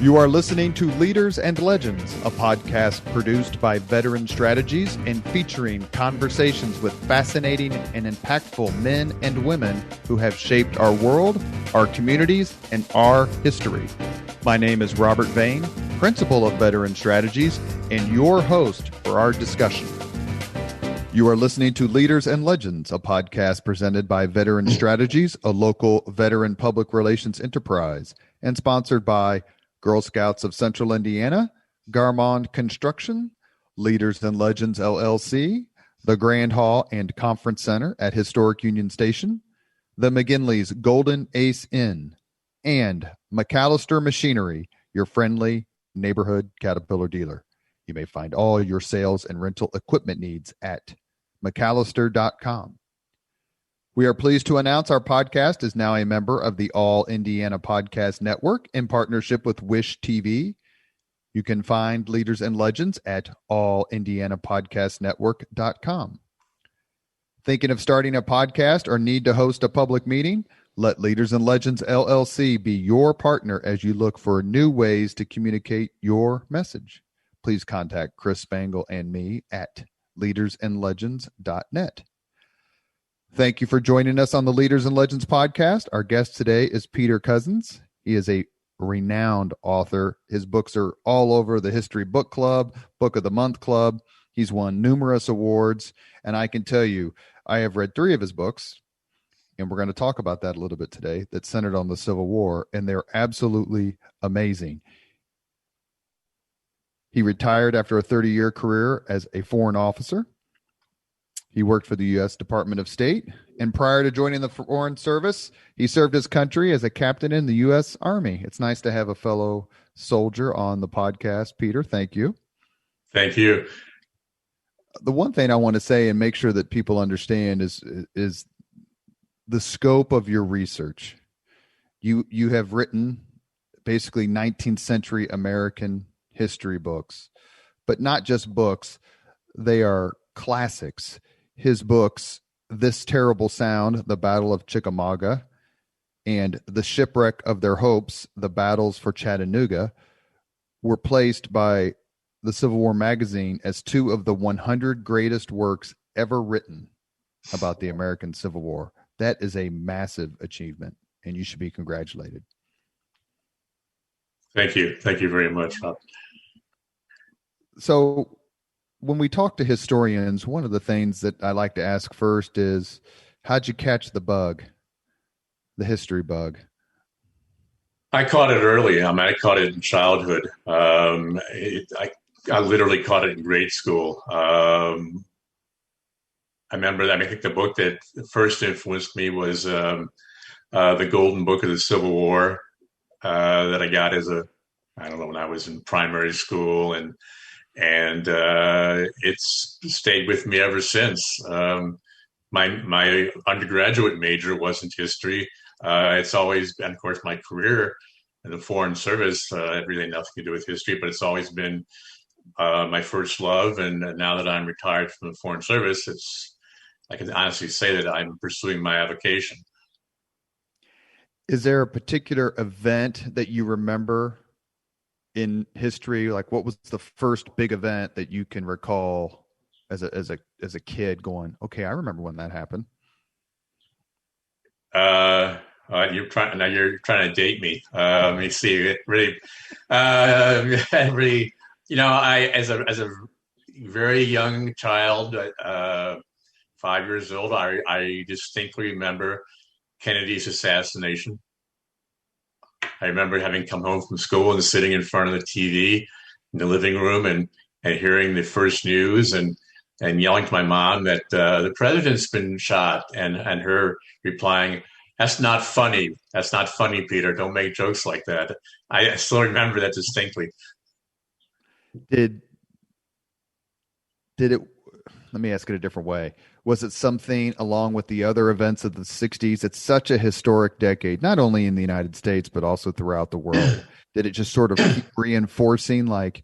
You are listening to Leaders and Legends, a podcast produced by Veteran Strategies and featuring conversations with fascinating and impactful men and women who have shaped our world, our communities, and our history. My name is Robert Vane, Principal of Veteran Strategies, and your host for our discussion. You are listening to Leaders and Legends, a podcast presented by Veteran Strategies, a local veteran public relations enterprise, and sponsored by Girl Scouts of Central Indiana, Garmond Construction, Leaders and Legends LLC, the Grand Hall and Conference Center at Historic Union Station, the McGinley's Golden Ace Inn, and McAllister Machinery, your friendly neighborhood Caterpillar dealer. You may find all your sales and rental equipment needs at McAllister.com. We are pleased to announce our podcast is now a member of the All Indiana Podcast Network in partnership with Wish TV. You can find Leaders and Legends at allindianapodcastnetwork.com. Thinking of starting a podcast or need to host a public meeting? Let Leaders and Legends LLC be your partner as you look for new ways to communicate your message. Please contact Chris Spangle and me at leadersandlegends.net. Thank you for joining us on the Leaders and Legends podcast. Our guest today is Peter Cozzens. He is a renowned author. His books are all over the History Book Club, Book of the Month Club. He's won numerous awards, and I can tell you, I have read 3 of his books, and we're going to talk about that a little bit today, that centered on the Civil War, and they're absolutely amazing. He retired after a 30-year career as a foreign officer. He worked for the U.S. Department of State, and prior to joining the Foreign Service, he served his country as a captain in the U.S. Army. It's nice to have a fellow soldier on the podcast. Peter, thank you. Thank you. The one thing I want to say and make sure that people understand is the scope of your research. You have written basically 19th century American history books, but not just books. They are classics. His books, This Terrible Sound, The Battle of Chickamauga, and The Shipwreck of Their Hopes, The Battles for Chattanooga, were placed by the Civil War magazine as 2 of the 100 greatest works ever written about the American Civil War. That is a massive achievement, and you should be congratulated. Thank you. Thank you very much, Rob. So, when we talk to historians, one of the things that I like to ask first is, how'd you catch the bug, the history bug? I caught it early. I caught it in childhood. I literally caught it in grade school. I remember that. I think the book that first influenced me was the Golden Book of the Civil War that I got when I was in primary school, and it's stayed with me ever since. My undergraduate major wasn't history. It's always been, of course, my career in the Foreign Service had really nothing to do with history, but it's always been my first love. And now that I'm retired from the Foreign Service, I can honestly say that I'm pursuing my avocation. Is there a particular event that you remember in history? Like, what was the first big event that you can recall as a kid going, okay, I remember when that happened? You're trying to date me. Let me see. It really, really, I as a very young child, 5 years old, I distinctly remember Kennedy's assassination. I remember having come home from school and sitting in front of the TV in the living room and hearing the first news and yelling to my mom that the president's been shot, and her replying, "That's not funny. That's not funny, Peter. Don't make jokes like that." I still remember that distinctly. Did it? Let me ask it a different way. Was it something along with the other events of the 60s? It's such a historic decade, not only in the United States, but also throughout the world. Did it just sort of keep reinforcing, like,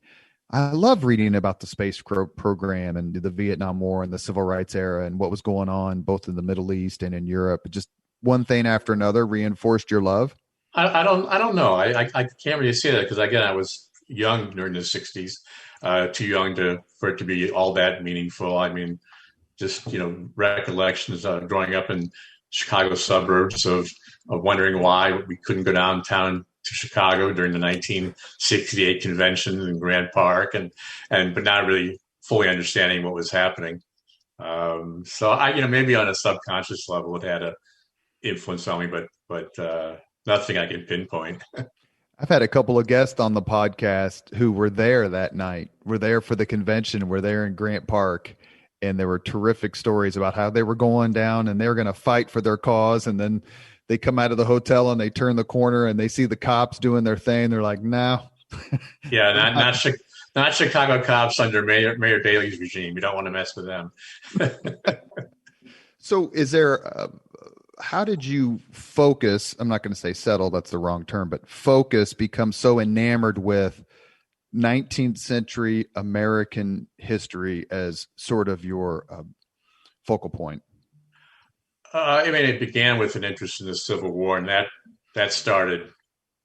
I love reading about the space program and the Vietnam War and the civil rights era and what was going on both in the Middle East and in Europe? Just one thing after another reinforced your love? I don't know. I can't really say that because again, I was young during the '60s, too young for it to be all that meaningful. I mean, just recollections of growing up in Chicago suburbs of wondering why we couldn't go downtown to Chicago during the 1968 convention in Grant Park, and but not really fully understanding what was happening. So I, maybe on a subconscious level, it had a influence on me, but nothing I can pinpoint. I've had a couple of guests on the podcast who were there that night, were there for the convention, were there in Grant Park, and there were terrific stories about how they were going down and they were going to fight for their cause. And then they come out of the hotel and they turn the corner and they see the cops doing their thing. They're like, no. Yeah, not Chicago cops under Mayor Daley's regime. You don't want to mess with them. So is there, how did you focus? I'm not going to say settle, that's the wrong term, but focus, become so enamored with 19th century American history as sort of your focal point? I mean, it began with an interest in the Civil War, and that started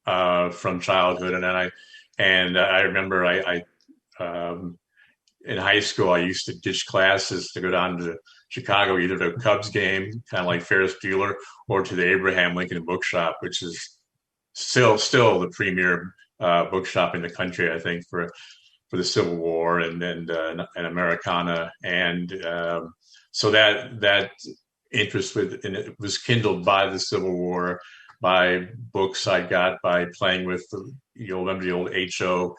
from childhood. And I remember in high school I used to ditch classes to go down to Chicago, either to a Cubs game, kind of like Ferris Bueller, or to the Abraham Lincoln Bookshop, which is still the premier bookshop in the country, I think, for the Civil War and Americana, and so that interest and it was kindled by the Civil War, by books I got, by playing with remember the old HO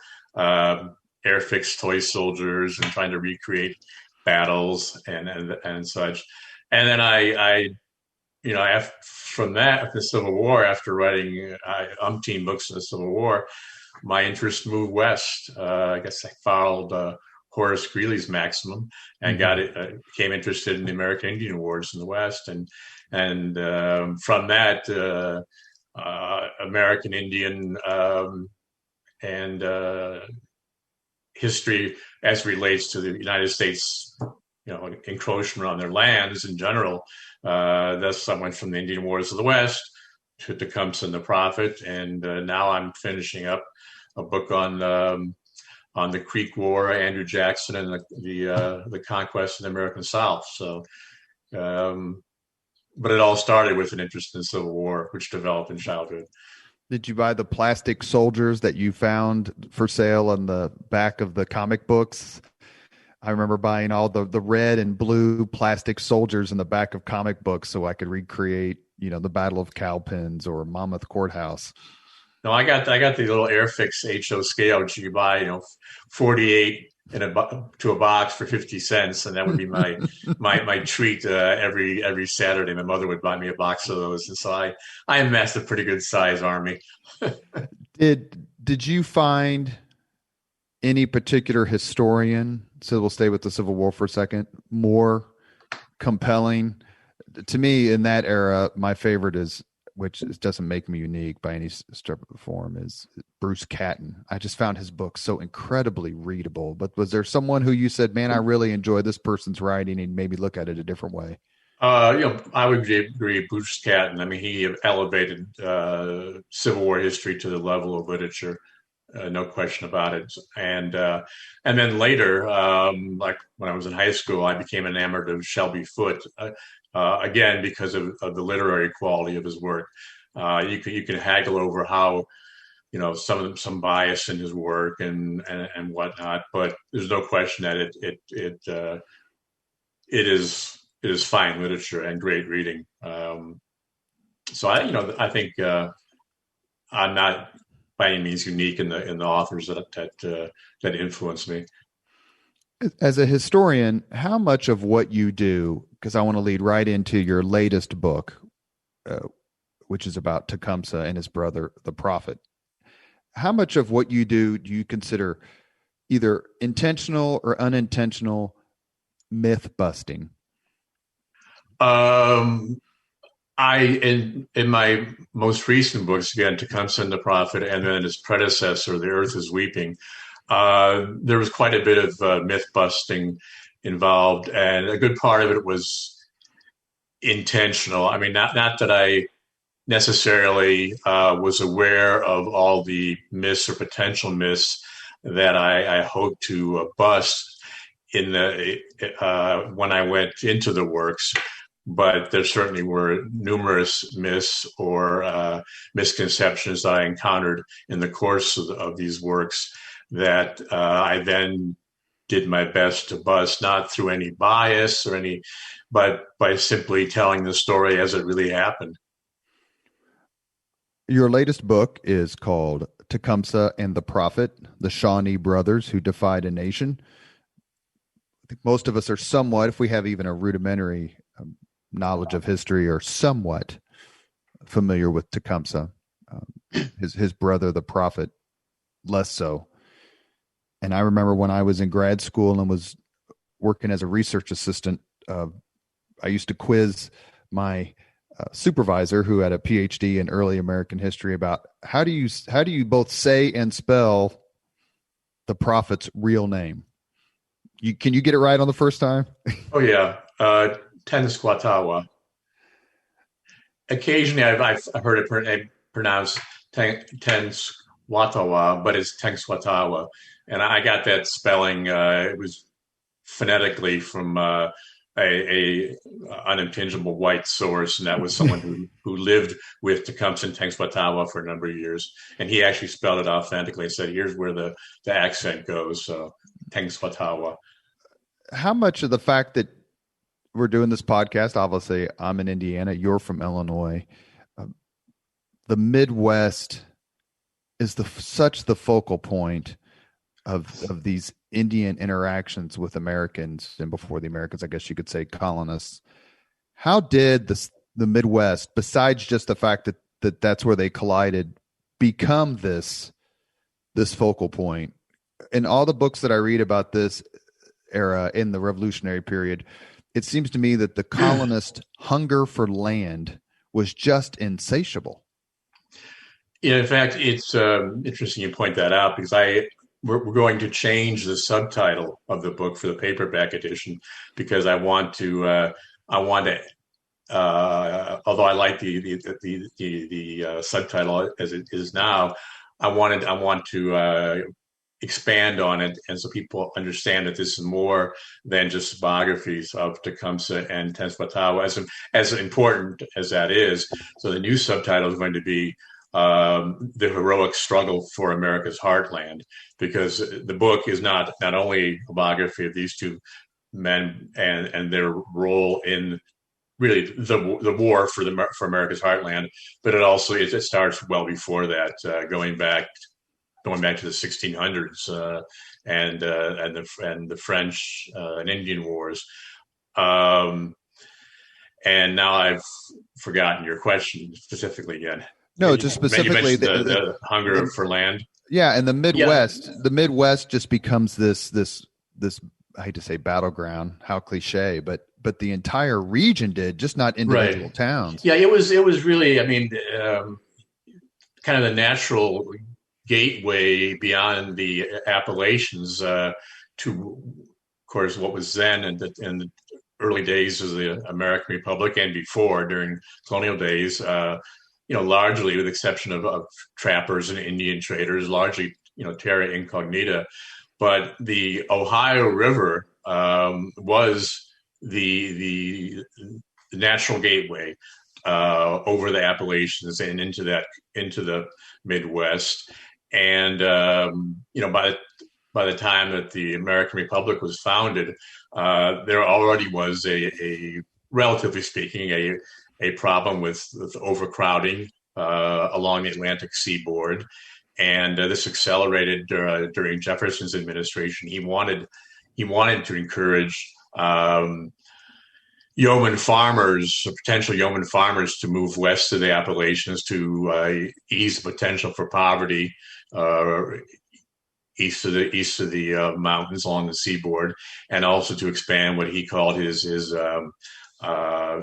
Airfix toy soldiers and trying to recreate battles and such. And then from that, the Civil War, after writing umpteen books in the Civil War, my interest moved west. I guess I followed Horace Greeley's maximum and became interested in the American Indian Wars in the West, and from that, American Indian and history as relates to the United States, encroachment on their lands in general. Thus, I went from the Indian Wars of the West to Tecumseh and the Prophet, and now I'm finishing up a book on the Creek War, Andrew Jackson, and the conquest of the American South. So, but it all started with an interest in the Civil War, which developed in childhood. Did you buy the plastic soldiers that you found for sale on the back of the comic books? I remember buying all the red and blue plastic soldiers in the back of comic books so I could recreate, the Battle of Cowpens or Monmouth Courthouse. No, I got the little Airfix HO scale, which you buy, 48 to a box for 50 cents, and that would be my treat every Saturday. My mother would buy me a box of those, and so I amassed a pretty good size army. Did you find any particular historian, so we'll stay with the Civil War for a second, more compelling? To me, in that era, my favorite is, which doesn't make me unique by any stretch of the form, is Bruce Catton. I just found his book so incredibly readable. But was there someone who you said, man, I really enjoy this person's writing and maybe look at it a different way? I would agree. Bruce Catton. I mean, he elevated Civil War history to the level of literature, no question about it. And then later, like when I was in high school, I became enamored of Shelby Foote. Again, because of the literary quality of his work. You can haggle over how, some bias in his work and whatnot, but there's no question that it is fine literature and great reading. So I think I'm not by any means unique in the authors that influenced me. As a historian, how much of what you do, because I want to lead right into your latest book, which is about Tecumseh and his brother, the Prophet, how much of what you do you consider either intentional or unintentional myth busting? In my most recent books, again, Tecumseh and the Prophet, and then his predecessor, The Earth is Weeping, there was quite a bit of myth busting involved, and a good part of it was intentional. I mean, not that I necessarily was aware of all the myths or potential myths that I hope to bust in the when I went into the works. But there certainly were numerous myths or misconceptions that I encountered in the course of these works that I then did my best to bust, not through any bias or any, but by simply telling the story as it really happened. Your latest book is called Tecumseh and the Prophet, the Shawnee Brothers Who Defied a Nation. I think most of us are somewhat, if we have even a rudimentary knowledge of history, are somewhat familiar with Tecumseh. His brother, the prophet, less so. And I remember when I was in grad school and was working as a research assistant, I used to quiz my supervisor, who had a PhD in early American history, about how do you both say and spell the prophet's real name? Can you get it right on the first time? Oh yeah, Tenskwatawa. Occasionally, I've heard it pronounced Tenskwatawa, but it's Tenskwatawa, and I got that spelling. It was phonetically from a unimpingible white source, and that was someone who lived with Tecumseh and Tenskwatawa for a number of years, and he actually spelled it authentically and said, "Here's where the accent goes." So Tenskwatawa. How much of the fact that we're doing this podcast, obviously I'm in Indiana, you're from Illinois, the Midwest is such the focal point of these Indian interactions with Americans, and before the Americans, I guess you could say colonists. How did the Midwest, besides just the fact that that's where they collided, become this focal point? In all the books that I read about this era in the Revolutionary period, it seems to me that the colonist hunger for land was just insatiable. Yeah, in fact, it's interesting you point that out, because we're going to change the subtitle of the book for the paperback edition, because I want to although I like the subtitle as it is now, I want to expand on it, and so people understand that this is more than just biographies of Tecumseh and Tenskwatawa, as important as that is. So the new subtitle is going to be the heroic struggle for America's heartland, because the book is not only a biography of these two men and their role in really the war for America's heartland, but it starts well before that, going back to the 1600s and the French and Indian Wars. And now I've forgotten your question specifically again. No, just specifically the hunger for land. Yeah, and the Midwest just becomes this I hate to say battleground, how cliche, but the entire region did, just not individual towns. Yeah, it was really, I mean, kind of the natural gateway beyond the Appalachians to, of course, what was then in the early days of the American Republic and before, during colonial days, largely with the exception of trappers and Indian traders, largely, terra incognita. But the Ohio River was the natural gateway over the Appalachians and into the Midwest. And by the time that the American Republic was founded, there already was a relatively speaking a problem with overcrowding along the Atlantic seaboard. And this accelerated during Jefferson's administration. He wanted to encourage yeoman farmers, potential yeoman farmers, to move west to the Appalachians to ease the potential for poverty east of the mountains along the seaboard, and also to expand what he called his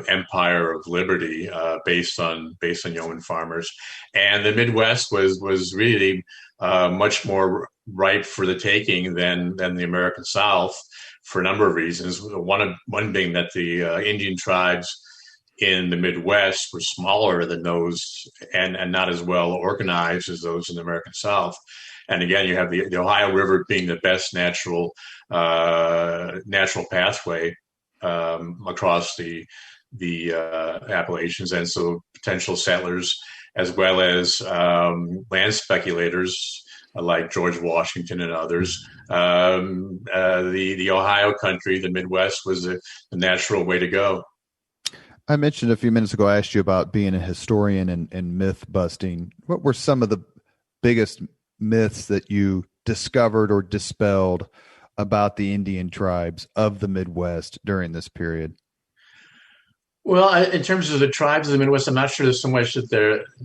empire of liberty based on yeoman farmers. And the Midwest was really much more ripe for the taking than the American South, for a number of reasons. One being that the Indian tribes in the Midwest were smaller than those and not as well organized as those in the American South. And again, you have the Ohio River being the best natural pathway across the Appalachians, and so potential settlers as well as land speculators like George Washington and others. The Ohio country, the Midwest, was the natural way to go. I mentioned a few minutes ago, I asked you about being a historian and myth busting. What were some of the biggest myths that you discovered or dispelled about the Indian tribes of the Midwest during this period? Well, in terms of the tribes of the Midwest, I'm not sure there's so much that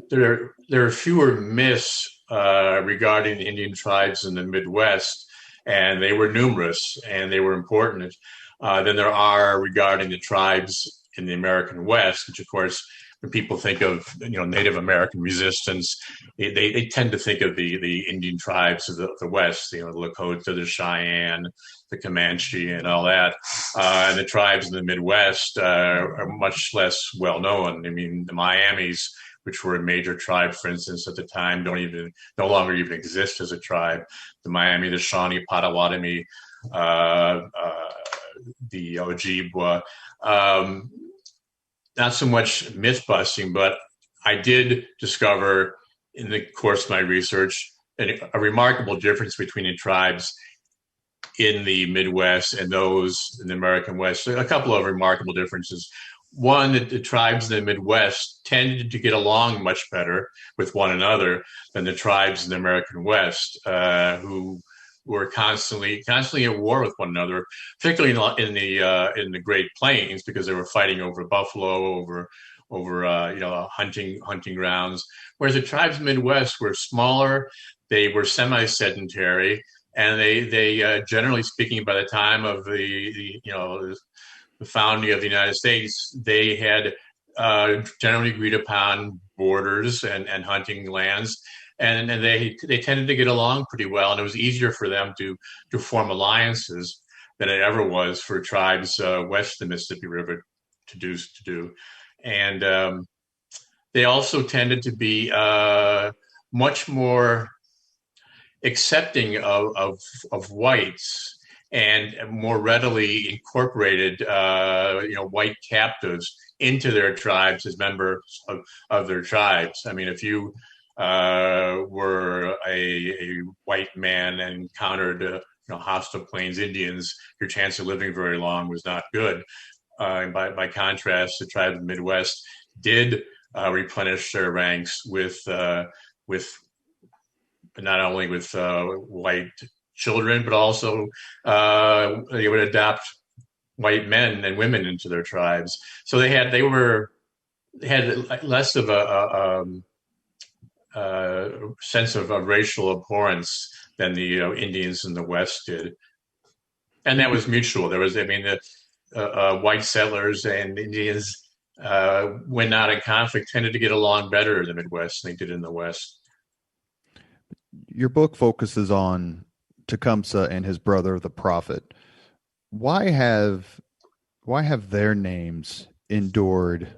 there are fewer myths regarding the Indian tribes in the Midwest, and they were numerous and they were important than there are regarding the tribes in the American West, which, of course, when people think of Native American resistance, they tend to think of the Indian tribes of the West, the Lakota, the Cheyenne, the Comanche, and all that. And the tribes in the Midwest are much less well known. I mean, the Miamis, which were a major tribe, for instance, at the time, no longer even exist as a tribe. The Miami, the Shawnee, Potawatomi, the Ojibwa. Not so much myth busting, but I did discover in the course of my research a remarkable difference between the tribes in the Midwest and those in the American West. A couple of remarkable differences. One, that the tribes in the Midwest tended to get along much better with one another than the tribes in the American West, who were constantly at war with one another, particularly in the Great Plains, because they were fighting over buffalo, over hunting grounds. Whereas the tribes in the Midwest were smaller, they were semi-sedentary, and they generally speaking, by the time of the founding of the United States, they had generally agreed upon borders and hunting lands. And they tended to get along pretty well, and it was easier for them to form alliances than it ever was for tribes west of the Mississippi River to do. And they also tended to be much more accepting of whites and more readily incorporated white captives into their tribes as members of their tribes. I mean, if you were a white man and encountered hostile Plains Indians, your chance of living very long was not good. And by contrast, the tribes of the Midwest did replenish their ranks with not only with white children, but also they would adopt white men and women into their tribes. So they had less of a sense of racial abhorrence than the Indians in the West did, and that was mutual. The white settlers and Indians, when not in conflict, tended to get along better in the Midwest than they did in the West. Your book focuses on Tecumseh and his brother, the Prophet. Why have their names endured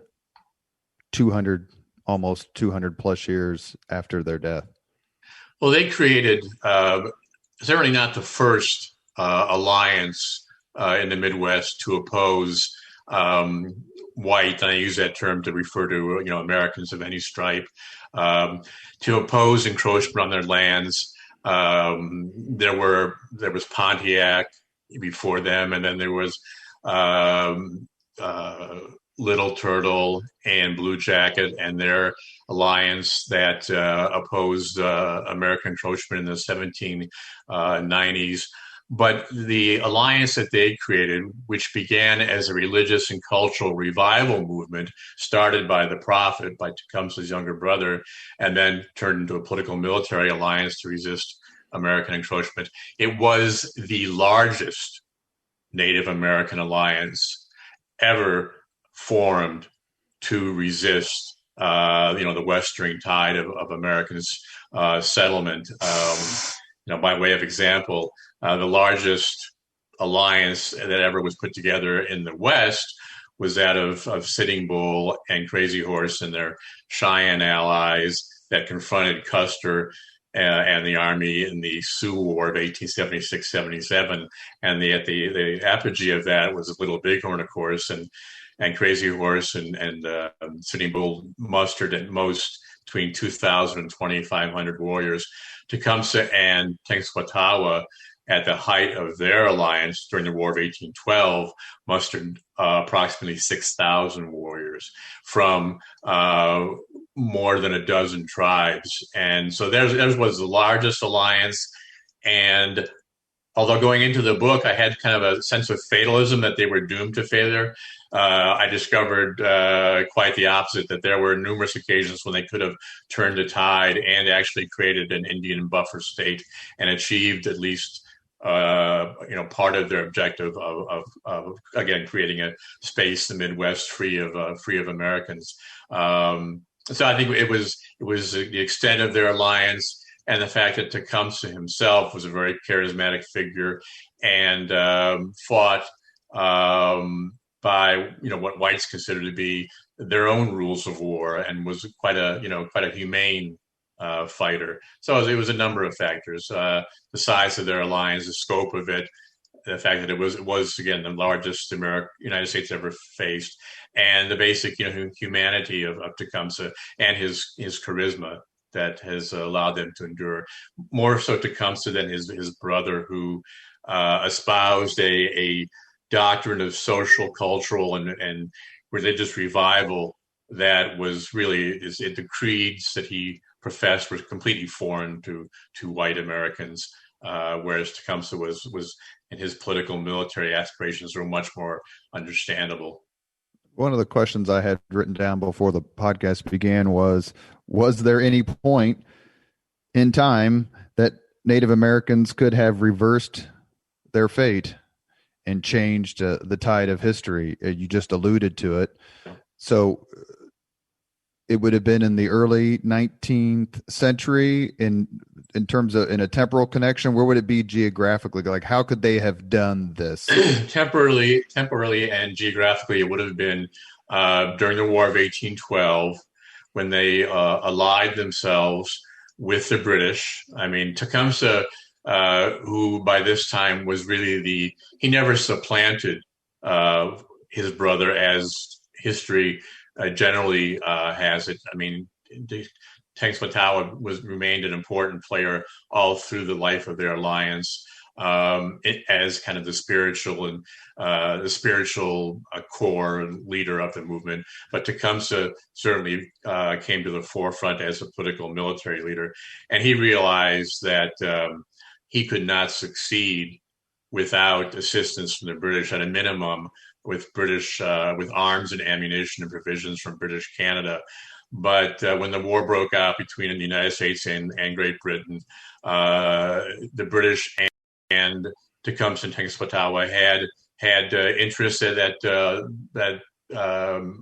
almost 200 plus years after their death? Well, they created certainly not the first alliance in the Midwest to oppose white, and I use that term to refer to Americans of any stripe, to oppose encroachment on their lands. There was Pontiac before them, and then there was Little Turtle and Blue Jacket and their alliance that opposed American encroachment in the 1790s. But the alliance that they created, which began as a religious and cultural revival movement, started by the Prophet, by Tecumseh's younger brother, and then turned into a political military alliance to resist American encroachment. It was the largest Native American alliance ever formed to resist, the westering tide of Americans' settlement. By way of example, the largest alliance that ever was put together in the West was that of Sitting Bull and Crazy Horse and their Cheyenne allies that confronted Custer and the Army in the Sioux War of 1876-77. And the apogee of that was Little Bighorn, of course, and Crazy Horse and Sitting Bull mustered at most between 2,000 and 2,500 warriors. Tecumseh and Tenskwatawa, at the height of their alliance during the War of 1812, mustered approximately 6,000 warriors from more than a dozen tribes. And so theirs was the largest alliance. And although going into the book, I had kind of a sense of fatalism that they were doomed to failure, I discovered quite the opposite, that there were numerous occasions when they could have turned the tide and actually created an Indian buffer state and achieved at least part of their objective of again creating a space in the Midwest free of Americans. So I think it was the extent of their alliance and the fact that Tecumseh himself was a very charismatic figure and fought by what whites considered to be their own rules of war, and was quite a humane fighter. So it was a number of factors: the size of their alliance, the scope of it, the fact that it was again the largest United States ever faced, and the basic humanity of Tecumseh and his charisma that has allowed them to endure. More so Tecumseh than his brother, who espoused a doctrine of social, cultural, and religious revival that was really the creeds that he professed were completely foreign to white Americans, whereas Tecumseh was and his political military aspirations were much more understandable. One of the questions I had written down before the podcast began was there any point in time that Native Americans could have reversed their fate and changed the tide of history? You just alluded to it. So it would have been in the early 19th century in terms of in a temporal connection. Where would it be geographically? Like, how could they have done this? Temporally and geographically, it would have been during the War of 1812 when they allied themselves with the British. I mean, Tecumseh, who by this time was really he never supplanted his brother, as history generally has it. I mean, Tenskwatawa remained an important player all through the life of their alliance, as kind of the spiritual core and leader of the movement. But Tecumseh certainly came to the forefront as a political military leader, and he realized that he could not succeed without assistance from the British, at a minimum with arms and ammunition and provisions from British Canada. But when the war broke out between the United States and Great Britain, the British and Tecumseh and Tenskwatawa had interests that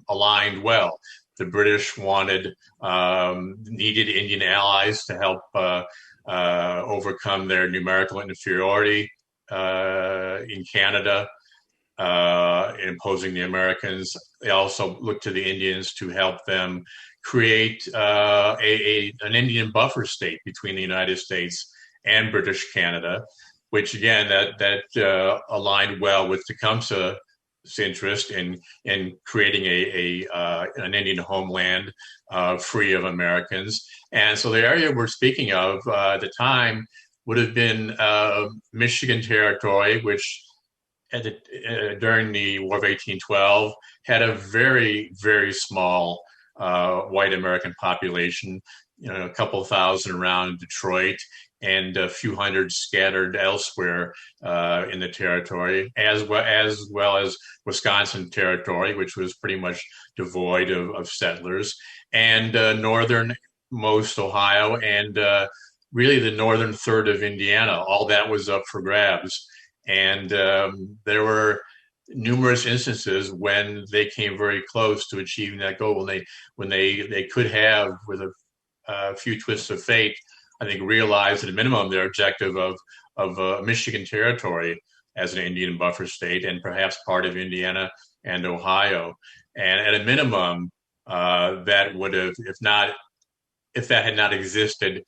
aligned well. The British needed Indian allies to help overcome their numerical inferiority in Canada, imposing the Americans. They also looked to the Indians to help them create an Indian buffer state between the United States and British Canada, which again that aligned well with Tecumseh's interest in creating an Indian homeland free of Americans. And so the area we're speaking of at the time would have been Michigan Territory, which during the War of 1812 had a very, very small white American population, a couple thousand around Detroit and a few hundred scattered elsewhere in the territory, as well as Wisconsin Territory, which was pretty much devoid of settlers, and northernmost Ohio, and really the northern third of Indiana. All that was up for grabs. And there were numerous instances when they came very close to achieving that goal, when they could have, with a few twists of fate, I think, realized at a minimum their objective of Michigan Territory as an Indian buffer state, and perhaps part of Indiana and Ohio. And at a minimum, that would have, if that had not existed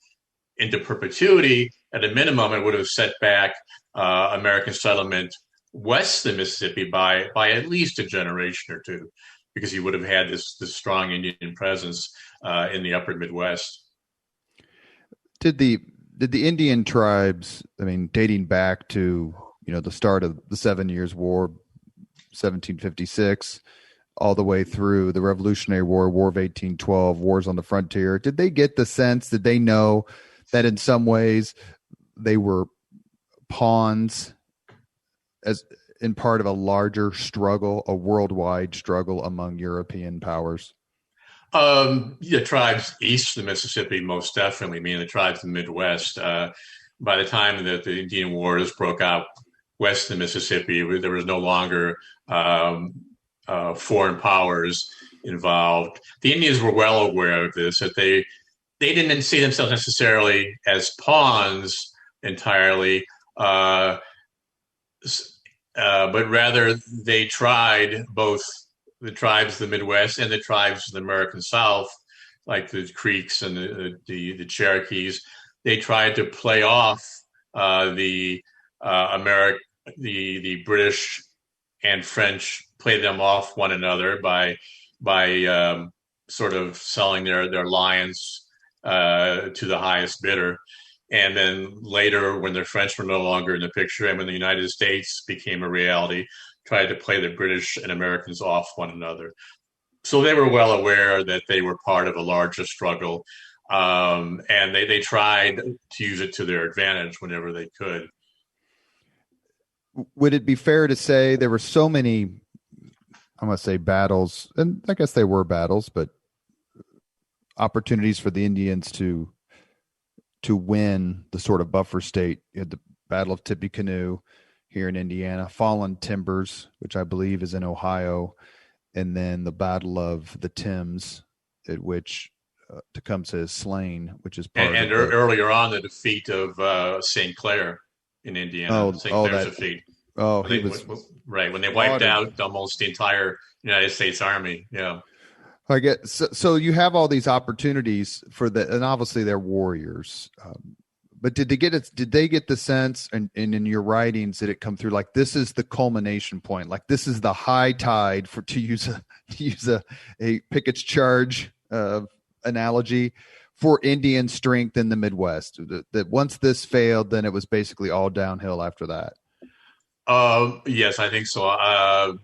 into perpetuity, at a minimum, it would have set back American settlement west of the Mississippi by at least a generation or two, because you would have had this strong Indian presence in the upper Midwest. Did the Indian tribes, I mean, dating back to, the start of the 7 Years' War, 1756, all the way through the Revolutionary War, War of 1812, wars on the frontier, did they get the sense, did they know that in some ways they were pawns as in part of a larger struggle, a worldwide struggle among European powers? The tribes east of the Mississippi, most definitely, meaning the tribes in the Midwest. By the time that the Indian Wars broke out west of the Mississippi, there was no longer foreign powers involved. The Indians were well aware of this, that they didn't see themselves necessarily as pawns entirely, but rather they tried, both the tribes of the Midwest and the tribes of the American South, like the Creeks and the Cherokees. They tried to play off the British and French, play them off one another by sort of selling their lions to the highest bidder. And then later, when the French were no longer in the picture and when the United States became a reality, tried to play the British and Americans off one another. So they were well aware that they were part of a larger struggle, and they tried to use it to their advantage whenever they could. Would it be fair to say there were so many, I'm going to say battles, and I guess they were battles, but opportunities for the Indians to win the sort of buffer state? You had the Battle of Tippecanoe here in Indiana, Fallen Timbers, which I believe is in Ohio, and then the Battle of the Thames, at which Tecumseh is slain, which is part and earlier on, the defeat of St. Clair in Indiana. St. Clair's defeat. Oh, when they wiped out almost the entire United States Army. Yeah. I get so you have all these opportunities and obviously they're warriors. But did they get the sense, and in your writings, did it come through like this is the culmination point, like this is the high tide, to use a Pickett's charge analogy, for Indian strength in the Midwest? That once this failed, then it was basically all downhill after that. Yes, I think so.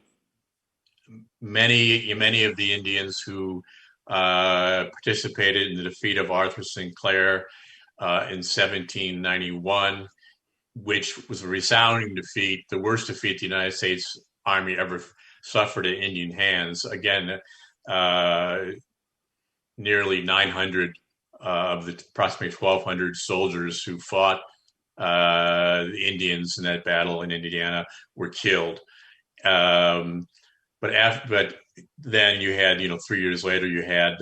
Many of the Indians who participated in the defeat of Arthur St. Clair in 1791, which was a resounding defeat, the worst defeat the United States Army ever suffered at Indian hands. Again, nearly 900 of the approximately 1,200 soldiers who fought the Indians in that battle in Indiana were killed. But then you had, 3 years later, you had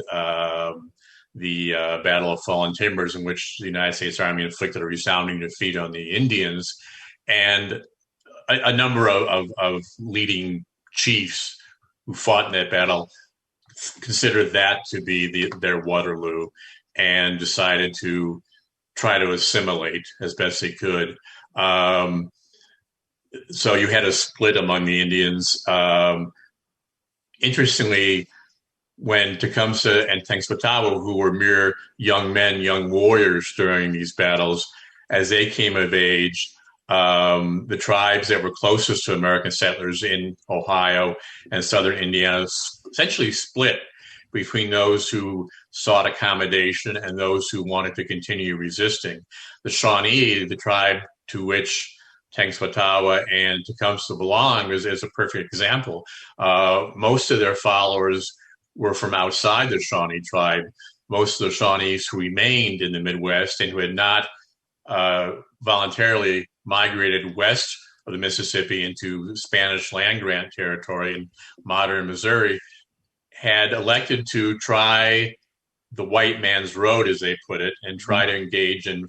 the Battle of Fallen Timbers, in which the United States Army inflicted a resounding defeat on the Indians, and a number of leading chiefs who fought in that battle considered that to be their Waterloo, and decided to try to assimilate as best they could. So you had a split among the Indians. Interestingly, when Tecumseh and Tenskwatawa, who were mere young men, young warriors during these battles, as they came of age, the tribes that were closest to American settlers in Ohio and southern Indiana essentially split between those who sought accommodation and those who wanted to continue resisting. The Shawnee, the tribe to which Tenskwatawa and Tecumseh belong, is a perfect example. Most of their followers were from outside the Shawnee tribe. Most of the Shawnees who remained in the Midwest and who had not voluntarily migrated west of the Mississippi into Spanish land grant territory in modern Missouri had elected to try the white man's road, as they put it, and try to engage in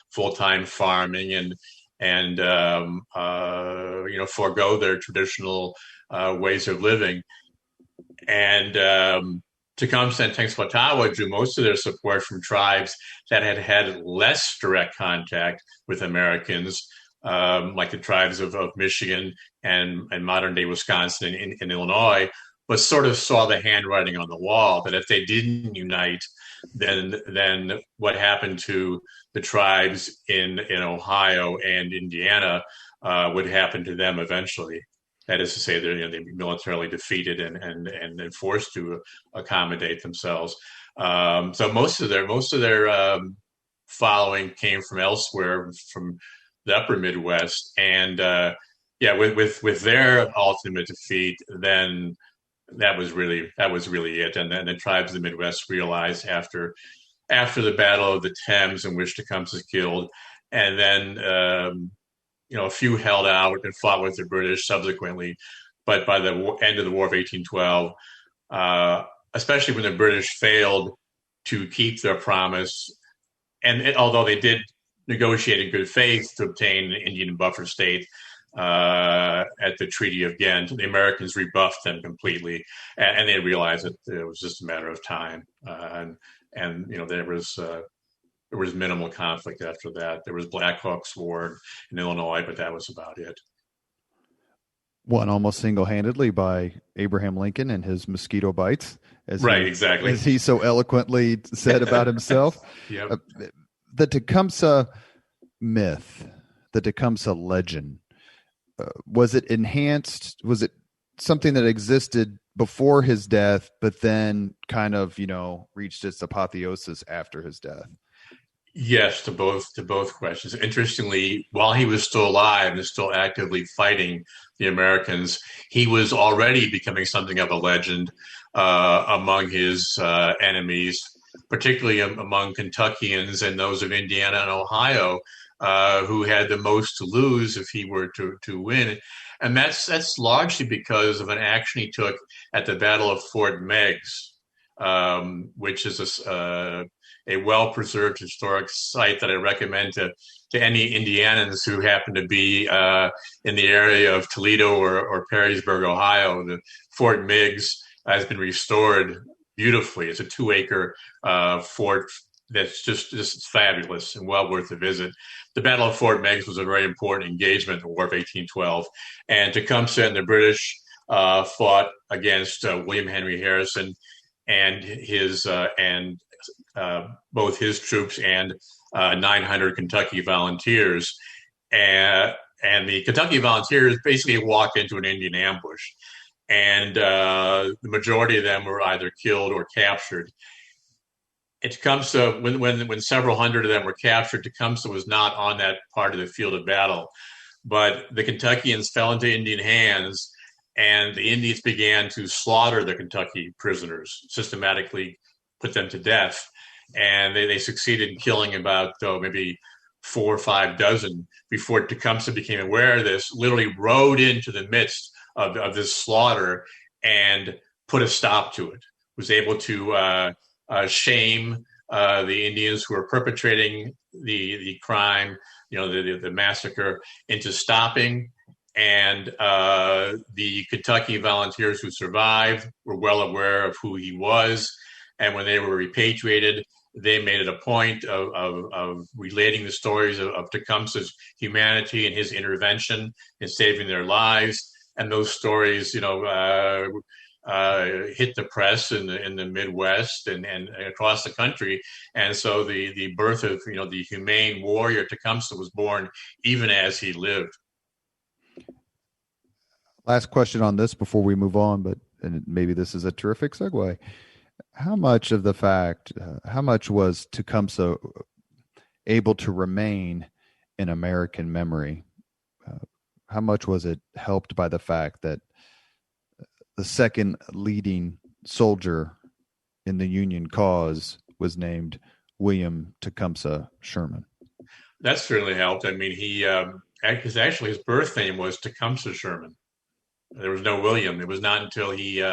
full-time farming and forego their traditional ways of living. And Tecumseh and Tenskwatawa drew most of their support from tribes that had had less direct contact with Americans, like the tribes of Michigan and modern day Wisconsin and Illinois, but sort of saw the handwriting on the wall that if they didn't unite, then what happened to the tribes in Ohio and Indiana would happen to them eventually. That is to say, they'd be militarily defeated and forced to accommodate themselves. So most of their following came from elsewhere, from the upper Midwest, and with their ultimate defeat, then that was really it. And then the tribes of the Midwest realized after the Battle of the Thames, in which Tecumseh killed, and then a few held out and fought with the British subsequently. But by the end of the War of 1812, especially when the British failed to keep their promise, and although they did negotiate in good faith to obtain an Indian buffer state at the Treaty of Ghent, the Americans rebuffed them completely, and they realized that it was just a matter of time. There was minimal conflict after that. There was Black Hawk's War in Illinois, but that was about it. Won almost single-handedly by Abraham Lincoln and his mosquito bites, exactly, as he so eloquently said about himself. Yep. The Tecumseh myth, the Tecumseh legend, was it enhanced? Was it something that existed before his death, but then kind of reached its apotheosis after his death? Yes, to both questions. Interestingly, while he was still alive and still actively fighting the Americans, he was already becoming something of a legend among his enemies, particularly among Kentuckians and those of Indiana and Ohio, who had the most to lose if he were to win. And that's largely because of an action he took at the Battle of Fort Meigs, which is a well-preserved historic site that I recommend to any Indianans who happen to be in the area of Toledo or Perrysburg, Ohio. The Fort Meigs has been restored beautifully. It's a 2-acre fort that's just fabulous and well worth a visit. The Battle of Fort Meigs was a very important engagement in the War of 1812, and Tecumseh and the British fought against William Henry Harrison and his both his troops and 900 Kentucky volunteers. And the Kentucky volunteers basically walked into an Indian ambush. And the majority of them were either killed or captured. And Tecumseh, when several hundred of them were captured, Tecumseh was not on that part of the field of battle. But the Kentuckians fell into Indian hands, and the Indians began to slaughter the Kentucky prisoners, systematically put them to death. And they succeeded in killing about maybe 4 or 5 dozen before Tecumseh became aware of this, literally rode into the midst of this slaughter and put a stop to it, was able to shame the Indians who were perpetrating the crime, the massacre, into stopping. And the Kentucky volunteers who survived were well aware of who he was. And when they were repatriated, they made it a point of relating the stories of Tecumseh's humanity and his intervention in saving their lives. And those stories, hit the press in the Midwest and across the country. And so the birth of, the humane warrior Tecumseh was born even as he lived. Last question on this before we move on, and maybe this is a terrific segue. How much was Tecumseh able to remain in American memory? How much was it helped by the fact that the second leading soldier in the Union cause was named William Tecumseh Sherman? That certainly helped. I mean, his birth name was Tecumseh Sherman. There was no William. It was not until he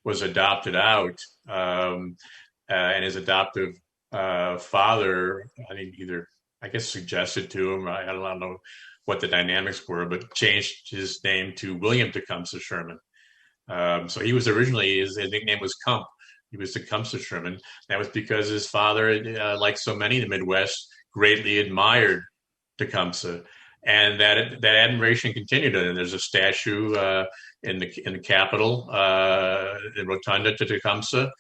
was adopted out, and his adoptive father, I guess suggested to him, I don't know what the dynamics were, but changed his name to William Tecumseh Sherman. So he was originally, his nickname was Cump. He was Tecumseh Sherman. That was because his father, like so many in the Midwest, greatly admired Tecumseh, and that admiration continued. And there's a statue in the Capitol, in Rotunda, to Tecumseh.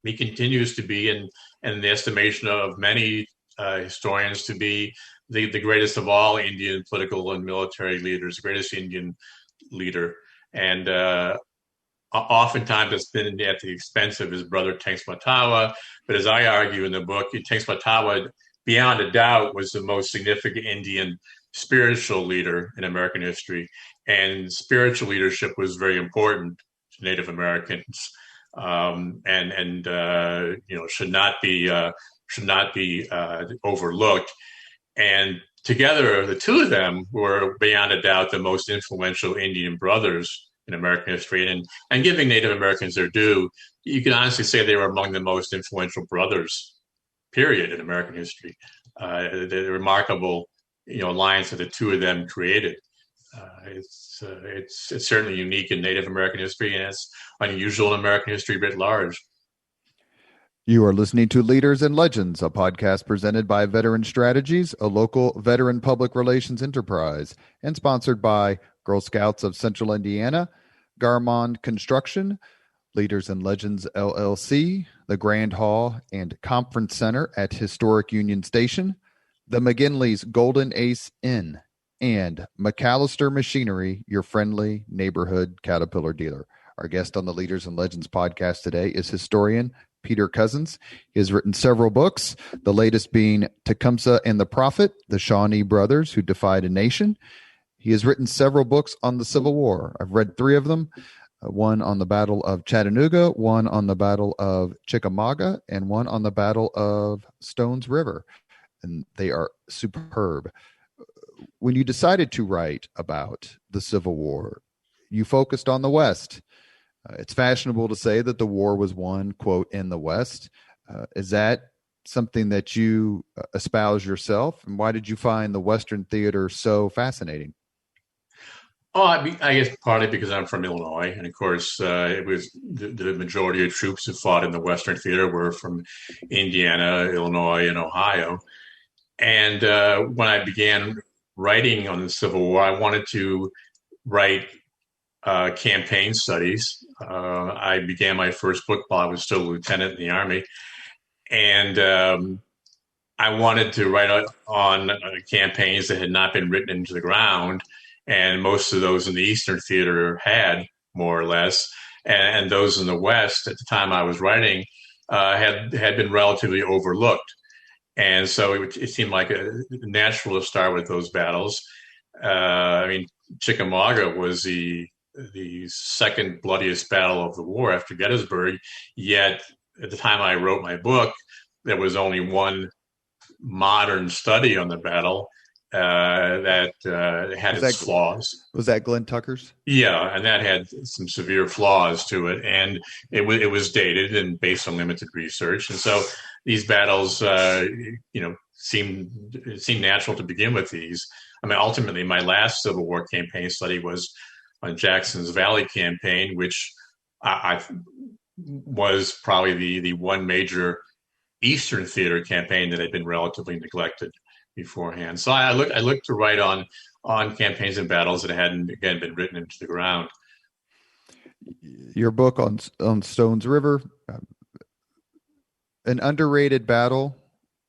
He continues to be, in the estimation of many historians, to be the greatest of all Indian political and military leaders, the greatest Indian leader. And oftentimes it's been at the expense of his brother Tenskwatawa. But as I argue in the book, Tenskwatawa, beyond a doubt, was the most significant Indian spiritual leader in American history. And spiritual leadership was very important to Native Americans, and should not be overlooked. And together, the two of them were beyond a doubt the most influential Indian brothers in American history. And giving Native Americans their due, you can honestly say they were among the most influential brothers, period, in American history. The remarkable, alliance that the two of them created. It's certainly unique in Native American history, and it's unusual in American history writ large. You are listening to Leaders and Legends, a podcast presented by Veteran Strategies, a local veteran public relations enterprise, and sponsored by Girl Scouts of Central Indiana, Garmond Construction, Leaders and Legends LLC, the Grand Hall and Conference Center at Historic Union Station, the McGinley's Golden Ace Inn, and McAllister Machinery, your friendly neighborhood Caterpillar dealer. Our guest on the Leaders and Legends podcast today is historian Peter Cozzens. He has written several books, the latest being Tecumseh and the Prophet, the Shawnee Brothers Who Defied a Nation. He has written several books on the Civil War. I've read 3 of them, one on the Battle of Chattanooga, one on the Battle of Chickamauga, and one on the Battle of Stones River. And they are superb. When you decided to write about the Civil War, you focused on the West. It's fashionable to say that the war was won, quote, in the West. Is that something that you espouse yourself? And why did you find the Western theater so fascinating? Oh, I guess partly because I'm from Illinois. And of course, it was the majority of troops who fought in the Western theater were from Indiana, Illinois, and Ohio. And when I began writing on the Civil War, I wanted to write campaign studies. I began my first book while I was still a lieutenant in the Army. And I wanted to write on campaigns that had not been written into the ground. And most of those in the Eastern Theater had, more or less. And those in the West, at the time I was writing, had been relatively overlooked. And so it seemed like natural to start with those battles. Chickamauga was the second bloodiest battle of the war after Gettysburg. Yet at the time I wrote my book, there was only one modern study on the battle that had its flaws. Was that Glenn Tucker's? Yeah, and that had some severe flaws to it, and it was dated and based on limited research. And so these battles, seemed natural to begin with these. Ultimately, my last Civil War campaign study was on Jackson's Valley campaign, which I was probably the one major Eastern Theater campaign that had been relatively neglected beforehand. So I looked to write on campaigns and battles that hadn't, again, been written into the ground. Your book on Stones River, an underrated battle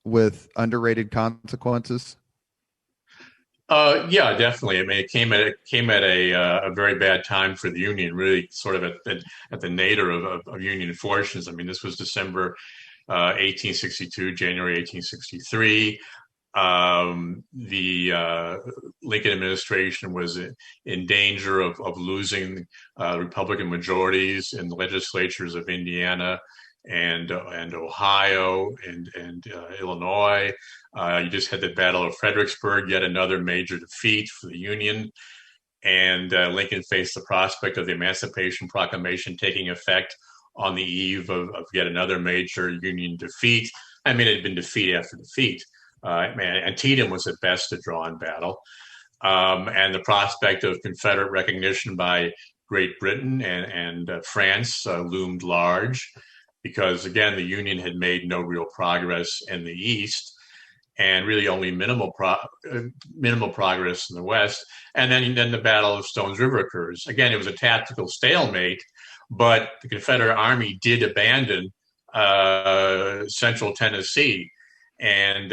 with underrated consequences. Yeah, definitely. It came at a very bad time for the Union, really sort of at the nadir of Union fortunes. This was December 1862, January 1863. The Lincoln administration was in danger of losing Republican majorities in the legislatures of Indiana and Ohio and Illinois. You just had the Battle of Fredericksburg, yet another major defeat for the Union. And Lincoln faced the prospect of the Emancipation Proclamation taking effect on the eve of yet another major Union defeat. It had been defeat after defeat. Antietam was at best a drawn battle. And the prospect of Confederate recognition by Great Britain and France loomed large because, again, the Union had made no real progress in the East and really only minimal progress in the West. And then the Battle of Stones River occurs. Again, it was a tactical stalemate, but the Confederate Army did abandon central Tennessee. And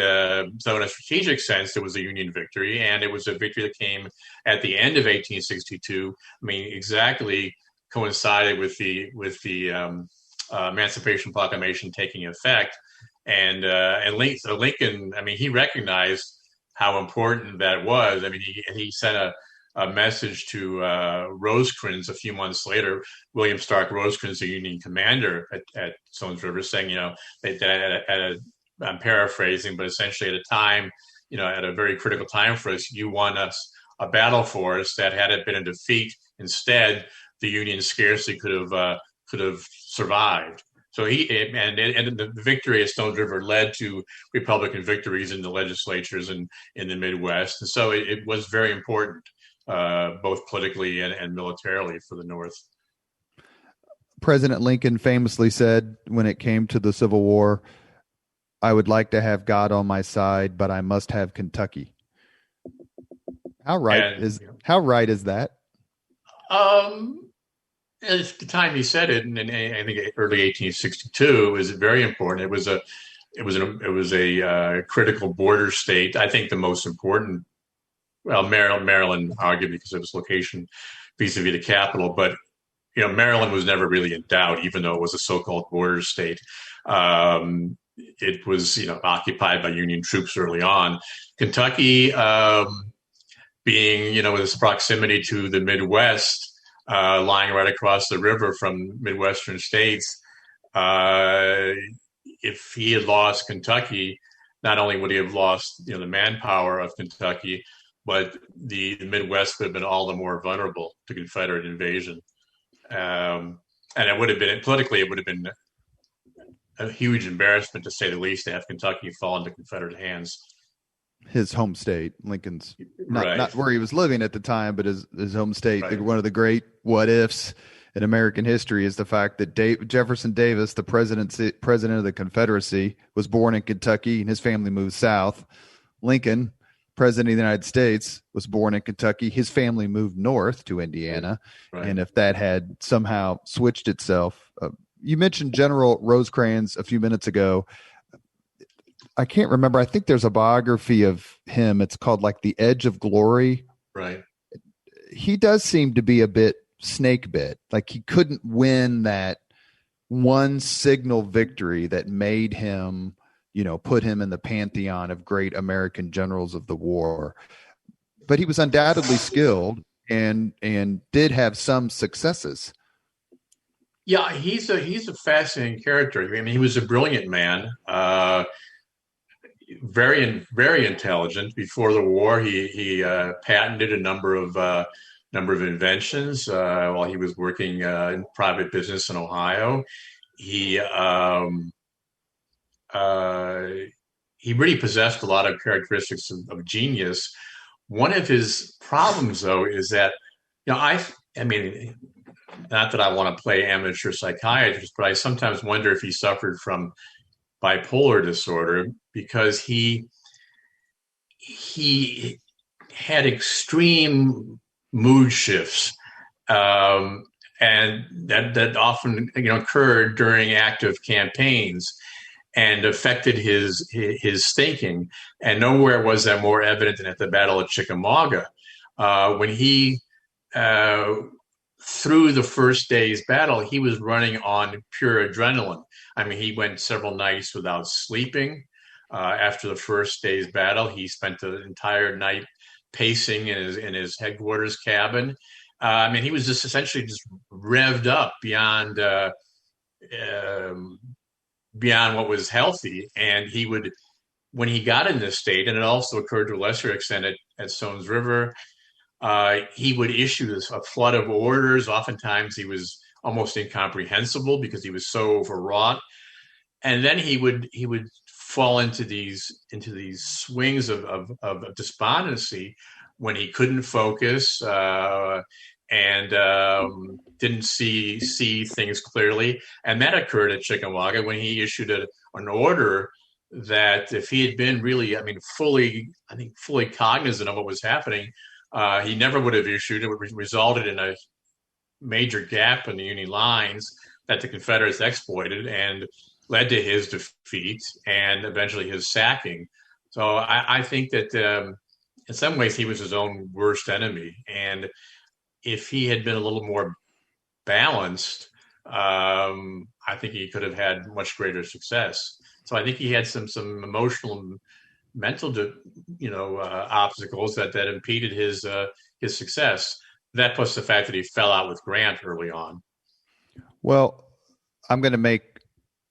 so in a strategic sense, it was a Union victory, and it was a victory that came at the end of 1862. I mean, exactly coincided with the Emancipation Proclamation taking effect. And Lincoln, I mean, he recognized how important that was. I mean, he sent a message to Rosecrans a few months later. William Stark Rosecrans, the Union commander at Stones River, saying, that I'm paraphrasing, but essentially at a time, at a very critical time for us, you won us a battle for us that had it been a defeat, instead, the Union scarcely could have survived. So and the victory at Stones River led to Republican victories in the legislatures and in the Midwest. And so it was very important, both politically and militarily for the North. President Lincoln famously said when it came to the Civil War, "I would like to have God on my side, but I must have Kentucky." How right is that? At the time he said it, in I think early 1862, it was very important. It was a critical border state. I think the most important. Well, Maryland, arguably because of its location vis-a-vis the capital, but Maryland was never really in doubt, even though it was a so-called border state. It was, occupied by Union troops early on. Kentucky, being, with its proximity to the Midwest, lying right across the river from Midwestern states, if he had lost Kentucky, not only would he have lost, the manpower of Kentucky, but the Midwest would have been all the more vulnerable to Confederate invasion. And it would have been, politically, it would have been a huge embarrassment, to say the least, to have Kentucky fall into Confederate hands. His home state, Lincoln's, right. Not where he was living at the time, but his home state. Right. One of the great what ifs in American history is the fact that Jefferson Davis, the president of the Confederacy, was born in Kentucky and his family moved south. Lincoln, president of the United States, was born in Kentucky. His family moved north to Indiana. Right. And if that had somehow switched itself, you mentioned General Rosecrans a few minutes ago. I can't remember. I think there's a biography of him. It's called like The Edge of Glory. Right. He does seem to be a bit snake bit. Like he couldn't win that one signal victory that made him, put him in the pantheon of great American generals of the war. But he was undoubtedly skilled and did have some successes. Yeah, he's a fascinating character. I mean, he was a brilliant man. Very, very intelligent. Before the war, he patented a number of inventions while he was working in private business in Ohio. He really possessed a lot of characteristics of genius. One of his problems, though, is that I mean, not that I want to play amateur psychiatrist, but I sometimes wonder if he suffered from bipolar disorder, because he had extreme mood shifts, and that often occurred during active campaigns and affected his thinking. And nowhere was that more evident than at the Battle of Chickamauga, when he through the first day's battle, he was running on pure adrenaline. I mean, he went several nights without sleeping. After the first day's battle, he spent the entire night pacing in his headquarters cabin. I mean, he was just essentially just revved up beyond what was healthy. And he would, when he got in this state, and it also occurred to a lesser extent at Stones River, he would issue a flood of orders. Oftentimes he was almost incomprehensible because he was so overwrought. And then he would fall into these swings of despondency when he couldn't focus. and didn't see things clearly. And that occurred at Chickamauga when he issued an order that if he had been really, fully cognizant of what was happening, he never would have issued. It would have resulted in a major gap in the Union lines that the Confederates exploited and led to his defeat and eventually his sacking. So I think that in some ways he was his own worst enemy. And if he had been a little more balanced, I think he could have had much greater success. So I think he had some emotional, and mental, obstacles that impeded his success. That plus the fact that he fell out with Grant early on. Well, I'm going to make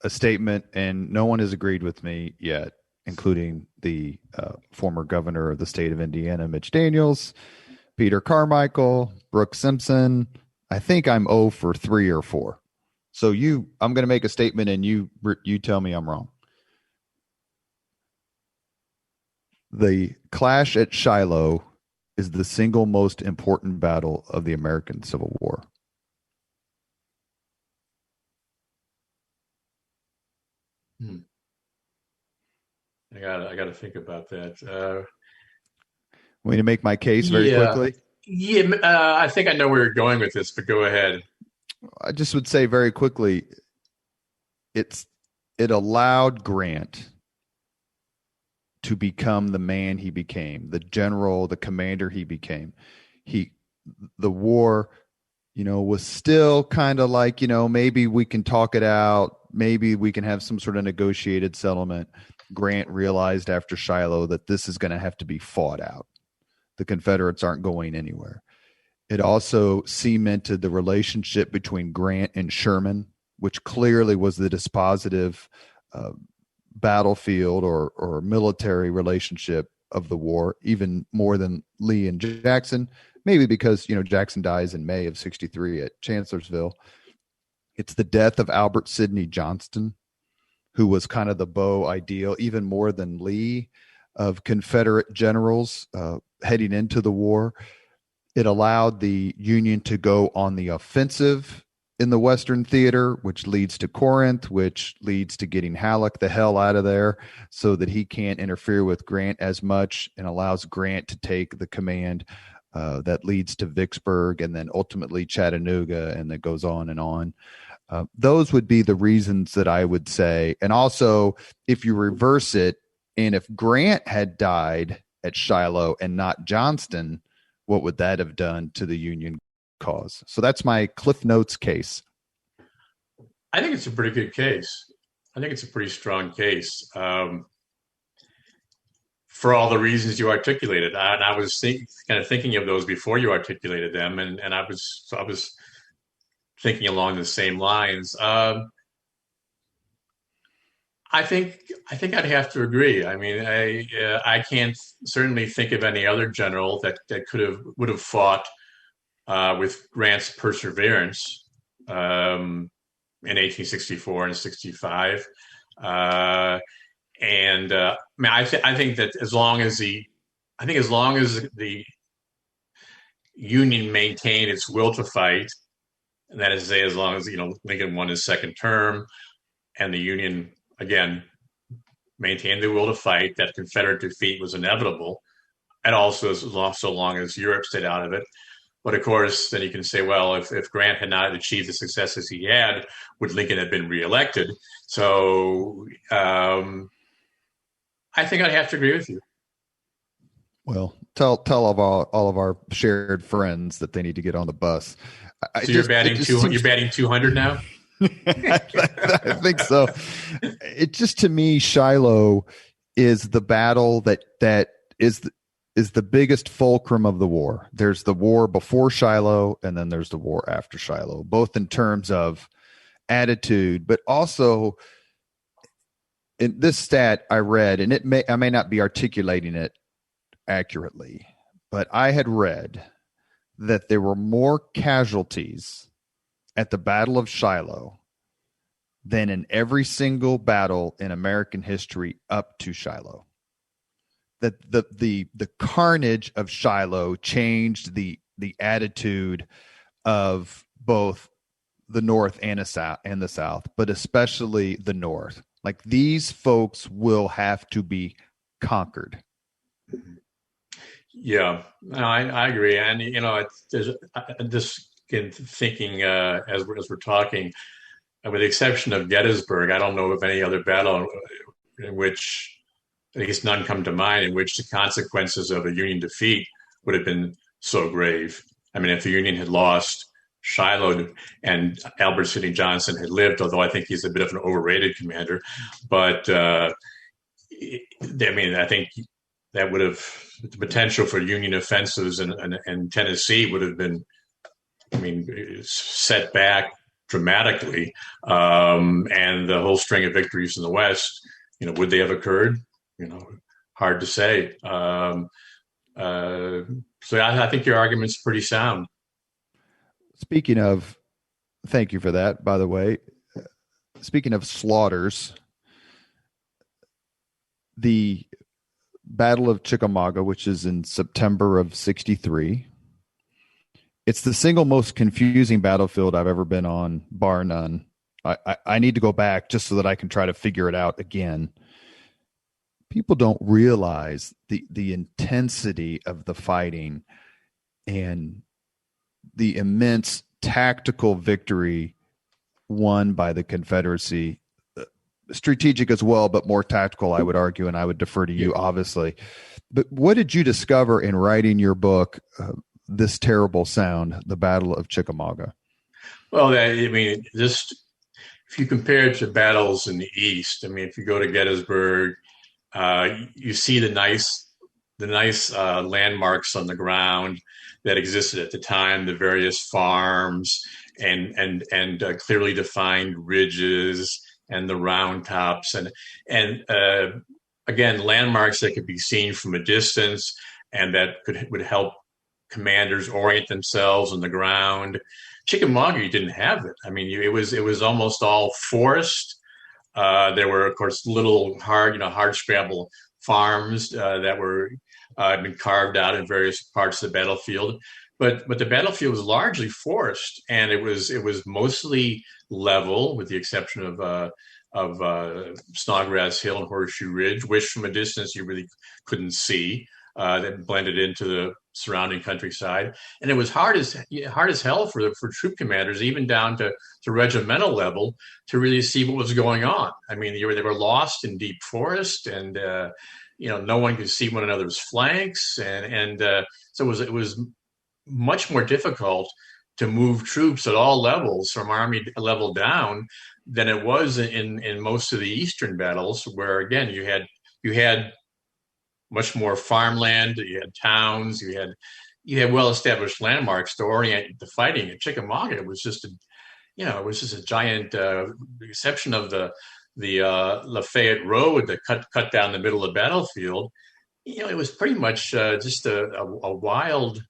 a statement, and no one has agreed with me yet, including the former governor of the state of Indiana, Mitch Daniels, Peter Carmichael, Brooke Simpson. I think I'm 0 for 3 or 4. So I'm going to make a statement, and you tell me I'm wrong. The clash at Shiloh is the single most important battle of the American Civil War. I got to think about that. Want me to make my case very quickly? Yeah, I think I know where you're going with this, but go ahead. I just would say very quickly, it allowed Grant to become the man he became, the general, the commander he became. The war, was still kind of like, maybe we can talk it out. Maybe we can have some sort of negotiated settlement. Grant realized after Shiloh that this is going to have to be fought out. The Confederates aren't going anywhere. It also cemented the relationship between Grant and Sherman, which clearly was the dispositive battlefield or military relationship of the war, even more than Lee and Jackson, maybe because, Jackson dies in May of 1963 at Chancellorsville. It's the death of Albert Sidney Johnston, who was kind of the beau ideal, even more than Lee, of Confederate generals heading into the war. It allowed the Union to go on the offensive in the Western Theater, which leads to Corinth, which leads to getting Halleck the hell out of there so that he can't interfere with Grant as much, and allows Grant to take the command that leads to Vicksburg and then ultimately Chattanooga, and that goes on and on. Those would be the reasons that I would say. And also, if you reverse it, and if Grant had died at Shiloh and not Johnston, what would that have done to the Union cause? So that's my Cliff Notes case. I think it's a pretty good case. I think it's a pretty strong case for all the reasons you articulated. And I was kind of thinking of those before you articulated them, and I was thinking along the same lines. I think I'd have to agree. I mean, I can't certainly think of any other general that would have fought with Grant's perseverance in 1864 and 65. I think that as long as the Union maintained its will to fight, and that is to say, as long as Lincoln won his second term, and the Union again maintained the will to fight, that Confederate defeat was inevitable, and also so long as Europe stayed out of it. But of course, then you can say, well, if Grant had not achieved the successes he had, would Lincoln have been reelected? So I think I'd have to agree with you. Well, tell all of our shared friends that they need to get on the bus. So you're batting 200 now? I think so. It just, to me, Shiloh is the battle that is the biggest fulcrum of the war. There's the war before Shiloh, and then there's the war after Shiloh, both in terms of attitude, but also in this stat I read, and I may not be articulating it accurately, but I had read that there were more casualties at the Battle of Shiloh than in every single battle in American history up to Shiloh. That the carnage of Shiloh changed the the attitude of both the North and the South, but especially the North. Like, these folks will have to be conquered. Yeah, no, I agree. And, just thinking as we're talking, with the exception of Gettysburg, I don't know of any other battle in which, at least none come to mind, in which the consequences of a Union defeat would have been so grave. I mean, if the Union had lost, Shiloh and Albert Sidney Johnston had lived, although I think he's a bit of an overrated commander. But I think that would have, the potential for Union offensives in Tennessee would have been, set back dramatically. And the whole string of victories in the West, would they have occurred? Hard to say. So I think your argument's pretty sound. Speaking of, thank you for that, by the way. Speaking of slaughters, the Battle of Chickamauga, which is in September of 1963, it's the single most confusing battlefield I've ever been on, bar none. I need to go back just so that I can try to figure it out again. People don't realize the intensity of the fighting and the immense tactical victory won by the Confederacy. Strategic as well, but more tactical, I would argue, and I would defer to you, obviously. But what did you discover in writing your book, This Terrible Sound, The Battle of Chickamauga? Well, just if you compare it to battles in the East, if you go to Gettysburg, you see the nice landmarks on the ground that existed at the time, the various farms and clearly defined ridges and the round tops and again, landmarks that could be seen from a distance and that would help commanders orient themselves on the ground. Chickamauga, you didn't have it. It was almost all forest. There were, of course, little hard scrabble farms that were been carved out in various parts of the battlefield. But the battlefield was largely forest, and it was mostly level, with the exception of Snodgrass Hill and Horseshoe Ridge, which from a distance you really couldn't see. That blended into the surrounding countryside, and it was hard as hell for troop commanders, even down to regimental level, to really see what was going on. They were lost in deep forest, and no one could see one another's flanks, and so it was much more difficult to move troops at all levels from army level down than it was in most of the Eastern battles, where again you had much more farmland, you had towns, you had well-established landmarks to orient the fighting. At Chickamauga, it was just a giant, the exception of the Lafayette Road that cut down the middle of the battlefield. It was pretty much just a wild,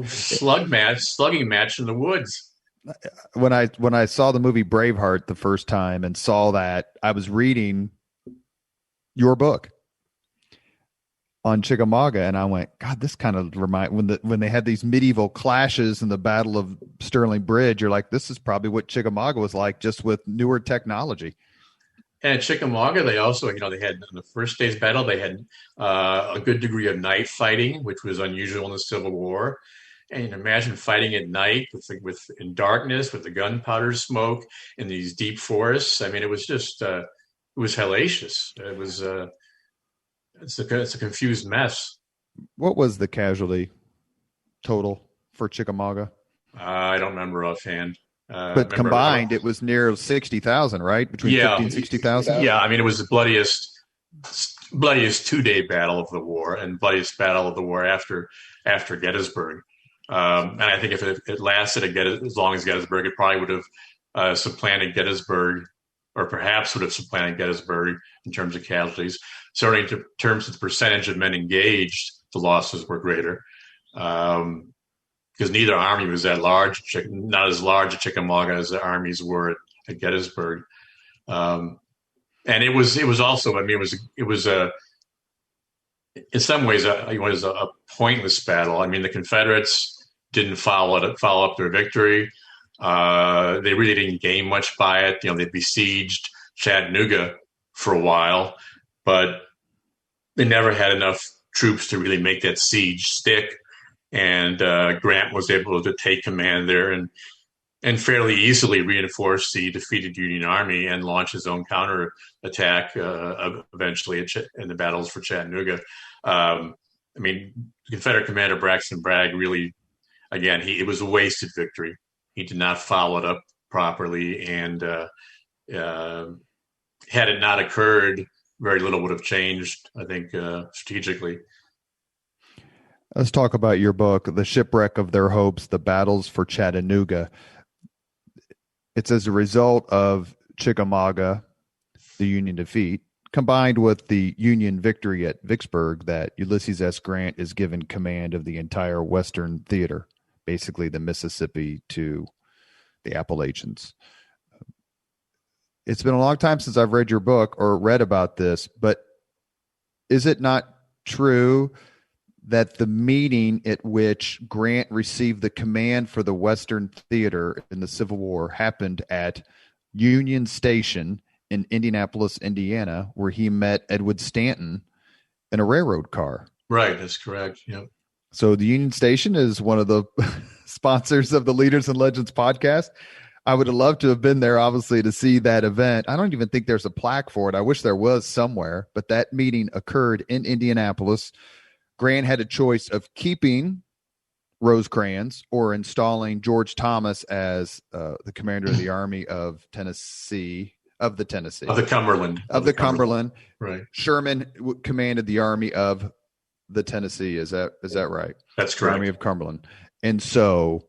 slugging match in the woods. When I saw the movie Braveheart the first time and saw that, I was reading your book on Chickamauga, and I went, God, this kind of when they had these medieval clashes in the Battle of Sterling Bridge, you're like, this is probably what Chickamauga was like, just with newer technology. And at Chickamauga, they also, they had, in the first day's battle, they had a good degree of night fighting, which was unusual in the Civil War. And imagine fighting at night in darkness, with the gunpowder smoke in these deep forests. It was just, it was hellacious. It was, it's a confused mess. What was the casualty total for Chickamauga? I don't remember offhand. But combined, it was near 60,000, right? Between 50 and 60,000? Yeah, it was the bloodiest 2-day battle of the war, and bloodiest battle of the war after Gettysburg. And I think if it lasted as long as Gettysburg, it probably would have supplanted Gettysburg, or perhaps would have supplanted Gettysburg in terms of casualties. Certainly in terms of the percentage of men engaged, the losses were greater. Because neither army was that large, not as large at Chickamauga as the armies were at Gettysburg. And it was also, it was in some ways, it was a pointless battle. The Confederates didn't follow up their victory. They really didn't gain much by it. They besieged Chattanooga for a while, but they never had enough troops to really make that siege stick. And Grant was able to take command there and fairly easily reinforce the defeated Union Army and launch his own counterattack eventually in the battles for Chattanooga. Confederate commander Braxton Bragg really, again, it was a wasted victory. He did not follow it up properly, and had it not occurred, very little would have changed, I think, strategically. Let's talk about your book, The Shipwreck of Their Hopes, The Battles for Chattanooga. It's as a result of Chickamauga, the Union defeat, combined with the Union victory at Vicksburg, that Ulysses S. Grant is given command of the entire Western Theater, basically the Mississippi to the Appalachians. It's been a long time since I've read your book or read about this, but is it not true that the meeting at which Grant received the command for the Western Theater in the Civil War happened at Union Station in Indianapolis, Indiana, where he met Edward Stanton in a railroad car? Right, that's correct. Yep. So the Union Station is one of the sponsors of the Leaders and Legends podcast. I would have loved to have been there, obviously, to see that event. I don't even think there's a plaque for it. I wish there was somewhere, but that meeting occurred in Indianapolis. Grant had a choice of keeping Rosecrans or installing George Thomas as the commander of the Army of Tennessee, of the Cumberland. Right. Sherman commanded the Army of the Tennessee. Is that right? That's correct. Army of Cumberland. And so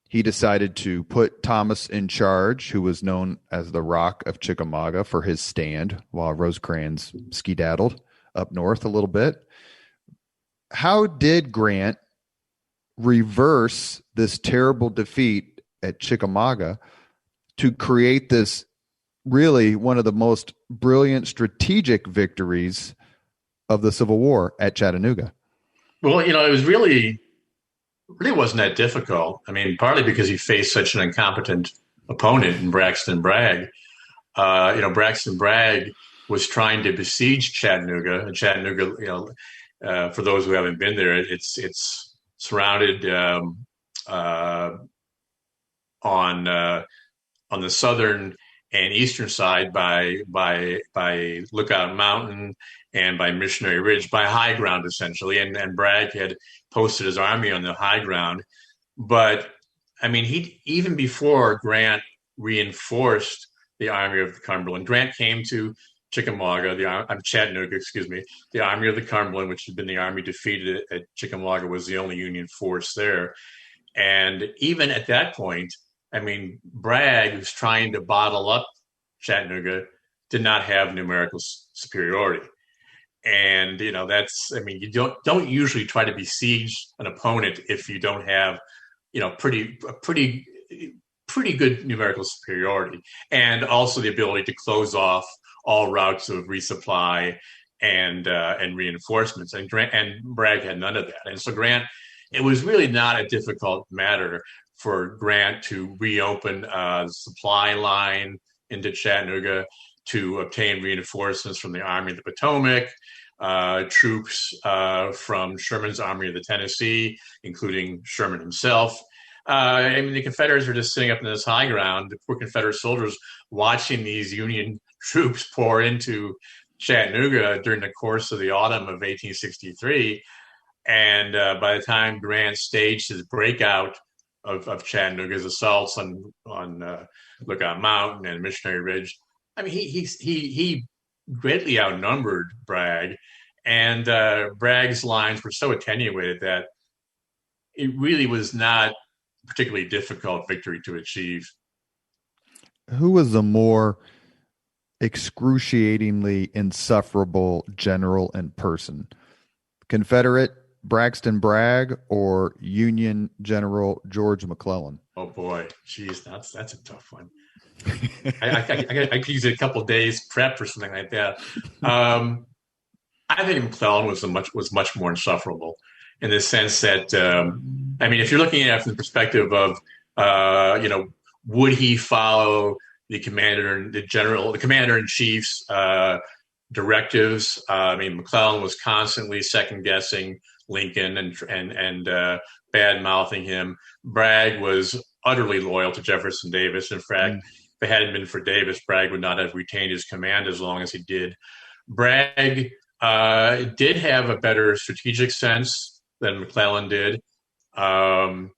he decided to put Thomas in charge, who was known as the Rock of Chickamauga, for his stand while Rosecrans skedaddled up north a little bit. How did Grant reverse this terrible defeat at Chickamauga to create this really one of the most brilliant strategic victories of the Civil War at Chattanooga? Well, it was really wasn't that difficult. Partly because he faced such an incompetent opponent in Braxton Bragg. Braxton Bragg was trying to besiege Chattanooga, and Chattanooga, for those who haven't been there, it's surrounded on the southern and eastern side by Lookout Mountain and by Missionary Ridge, by high ground essentially. And Bragg had posted his army on the high ground, but he even before Grant reinforced the Army of the Cumberland, Grant came to Chattanooga, the Army of the Cumberland, which had been the army defeated at Chickamauga, was the only Union force there. And even at that point, Bragg, who's trying to bottle up Chattanooga, did not have numerical superiority. And, you don't usually try to besiege an opponent if you don't have, pretty good numerical superiority, and also the ability to close off all routes of resupply and reinforcements. And Bragg had none of that. And so it was really not a difficult matter for Grant to reopen the supply line into Chattanooga, to obtain reinforcements from the Army of the Potomac, troops from Sherman's Army of the Tennessee, including Sherman himself. The Confederates were just sitting up in this high ground, the poor Confederate soldiers watching these Union troops pour into Chattanooga during the course of the autumn of 1863. And by the time Grant staged his breakout of Chattanooga's assaults on Lookout Mountain and Missionary Ridge, he greatly outnumbered Bragg, and Bragg's lines were so attenuated that it really was not a particularly difficult victory to achieve. Who was the more excruciatingly insufferable general and person? Confederate Braxton Bragg or Union General George McClellan? Oh boy, geez, that's a tough one. I could use a couple of days prep or something like that. I think McClellan was much more insufferable, in the sense that I mean, if you're looking at it from the perspective of, would he follow the commander in chief's directives? I mean, McClellan was constantly second guessing Lincoln and bad mouthing him. Bragg was utterly loyal to Jefferson Davis. In fact, if it hadn't been for Davis, Bragg would not have retained his command as long as he did. Bragg did have a better strategic sense than McClellan did. McClellan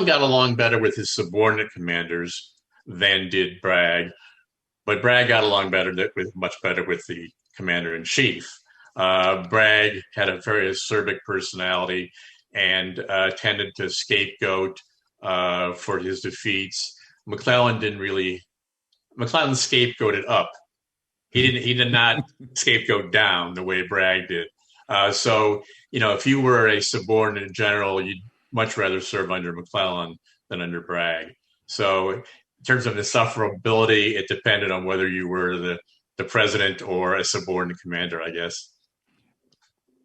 got along better with his subordinate commanders than did Bragg, but Bragg got along much better with the commander in chief. Bragg had a very acerbic personality and tended to scapegoat for his defeats. McClellan scapegoated up. He did not scapegoat down the way Bragg did. So, if you were a subordinate general, you'd much rather serve under McClellan than under Bragg. So in terms of insufferability, it depended on whether you were the president or a subordinate commander, I guess.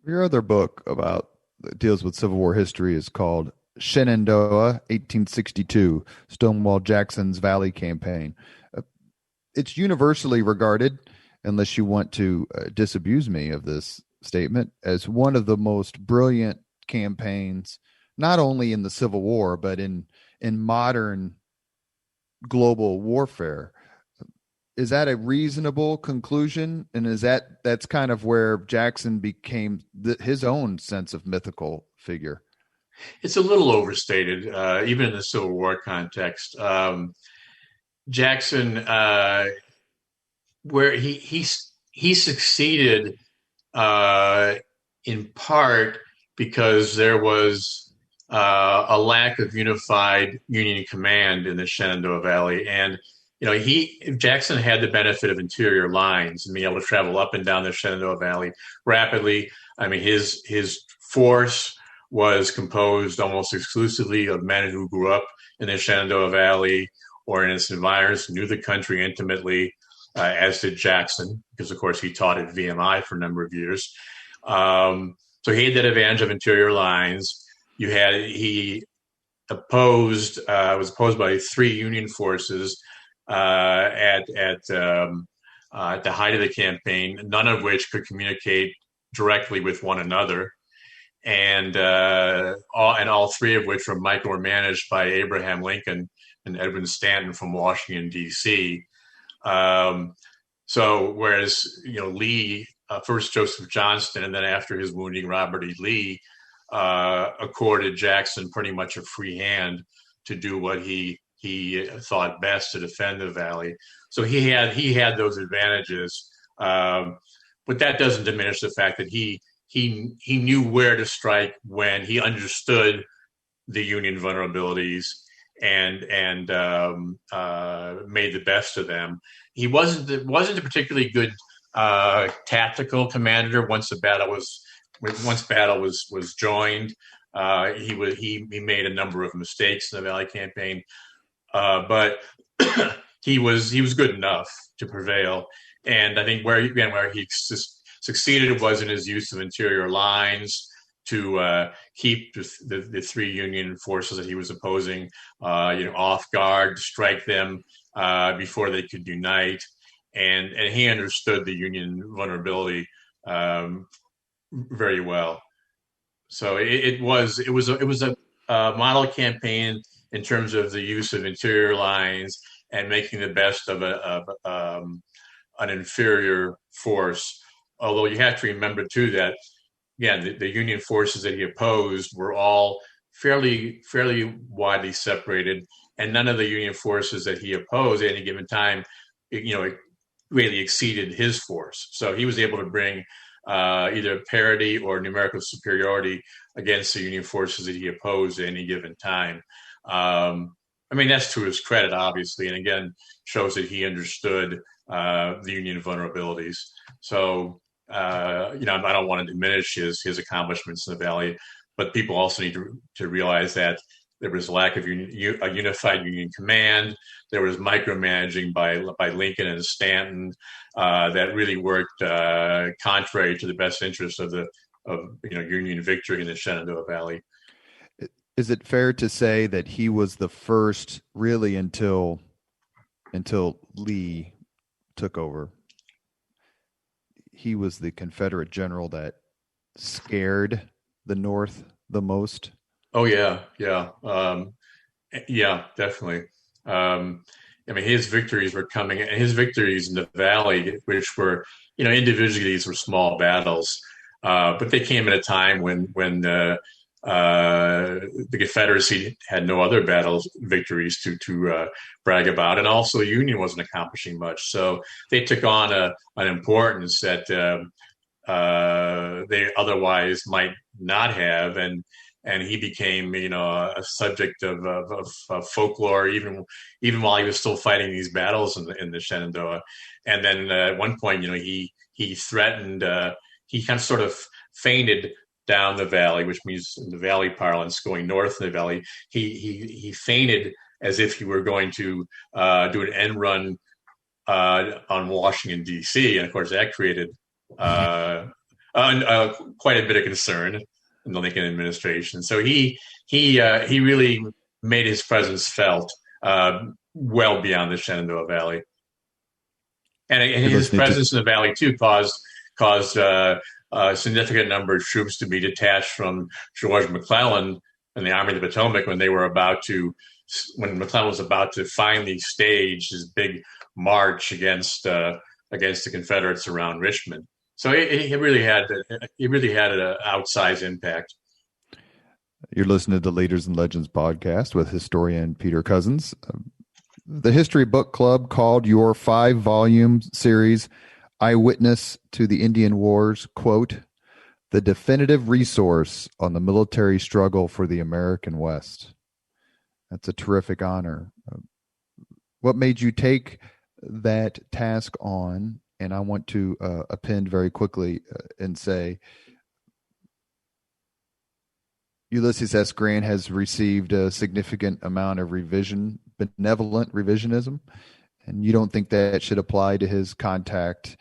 Your other book that deals with Civil War history is called Shenandoah, 1862, Stonewall Jackson's Valley Campaign. It's universally regarded, unless you want to disabuse me of this statement, as one of the most brilliant campaigns, not only in the Civil War, but in modern global warfare. Is that a reasonable conclusion? And that's kind of where Jackson became his own sense of mythical figure? It's a little overstated, even in the Civil War context. Jackson, where he succeeded in part because there was a lack of unified Union command in the Shenandoah Valley. And, Jackson had the benefit of interior lines and being able to travel up and down the Shenandoah Valley rapidly. I mean, his force was composed almost exclusively of men who grew up in the Shenandoah Valley or in its environs, knew the country intimately, as did Jackson, because, of course, he taught at VMI for a number of years. So he had that advantage of interior lines. Was opposed by 3 Union forces at the height of the campaign, none of which could communicate directly with one another, and all 3 of which were micromanaged by Abraham Lincoln and Edwin Stanton from Washington, D.C. So whereas Lee, first Joseph Johnston, and then after his wounding, Robert E. Lee, accorded Jackson pretty much a free hand to do what he thought best to defend the valley. So he had those advantages, but that doesn't diminish the fact that he knew where to strike when he understood the Union vulnerabilities and made the best of them. He wasn't a particularly good tactical commander once battle was joined. He made a number of mistakes in the Valley Campaign, but he was good enough to prevail. And I think where he succeeded was in his use of interior lines to keep the 3 Union forces that he was opposing, off guard, to strike them before they could unite. And he understood the Union vulnerability very well. So it was a model campaign in terms of the use of interior lines and making the best of an inferior force. Although you have to remember too that, again, the Union forces that he opposed were all fairly widely separated, and none of the Union forces that he opposed at any given time, really exceeded his force. So he was able to bring either parity or numerical superiority against the Union forces that he opposed at any given time. That's to his credit, obviously, and again, shows that he understood the Union vulnerabilities. So, I don't want to diminish his accomplishments in the Valley, but people also need to realize that there was a lack of a unified Union command. There was micromanaging by Lincoln and Stanton that really worked contrary to the best interest of the Union victory in the Shenandoah Valley. Is it fair to say that he was the first, really, until Lee took over? He was the Confederate general that scared the North the most? Oh, yeah. Yeah, definitely. His victories were coming, and his victories in the Valley, which were, individually, these were small battles, but they came at a time when the Confederacy had no other victories to brag about, and also the Union wasn't accomplishing much. So they took on an importance that they otherwise might not have, and he became, a subject of folklore, even while he was still fighting these battles in the Shenandoah. And then at one point, he threatened, he kind of sort of feinted down the valley, which means in the valley parlance, going north of the valley. He feinted as if he were going to do an end run on Washington, D.C., and of course that created quite a bit of concern in the Lincoln administration. So he really made his presence felt well beyond the Shenandoah Valley, and his presence in the valley too caused a significant number of troops to be detached from George McClellan and the Army of the Potomac when McClellan was about to finally stage his big march against the Confederates around Richmond. So it really had an outsized impact. You're listening to the Leaders and Legends podcast with historian Peter Cozzens. The History Book Club called your 5-volume series, Eyewitness to the Indian Wars, quote, the definitive resource on the military struggle for the American West. That's a terrific honor. What made you take that task on? And I want to append very quickly and say Ulysses S. Grant has received a significant amount of benevolent revisionism, and you don't think that should apply to his conduct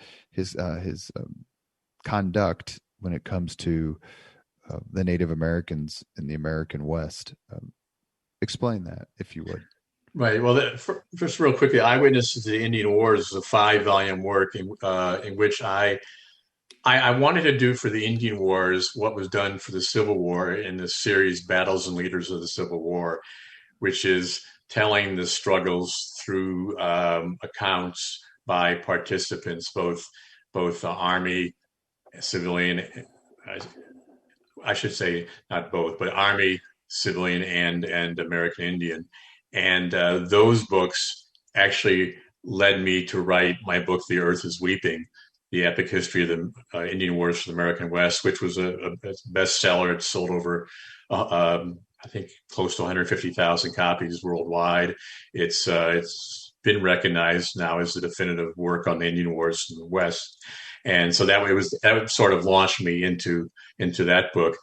when it comes to the Native Americans in the American West. Explain that, if you would. Right. Well, just real quickly, Eyewitness to the Indian Wars is a 5-volume work in which I wanted to do for the Indian Wars what was done for the Civil War in the series Battles and Leaders of the Civil War, which is telling the struggles through accounts by participants, both Army, civilian, I should say not both, but Army, civilian, and American Indian. And those books actually led me to write my book, The Earth is Weeping, the epic history of the Indian Wars for the American West, which was a bestseller. It sold over, I think, close to 150,000 copies worldwide. It's been recognized now as the definitive work on the Indian Wars in the West. And so that sort of launched me into that book.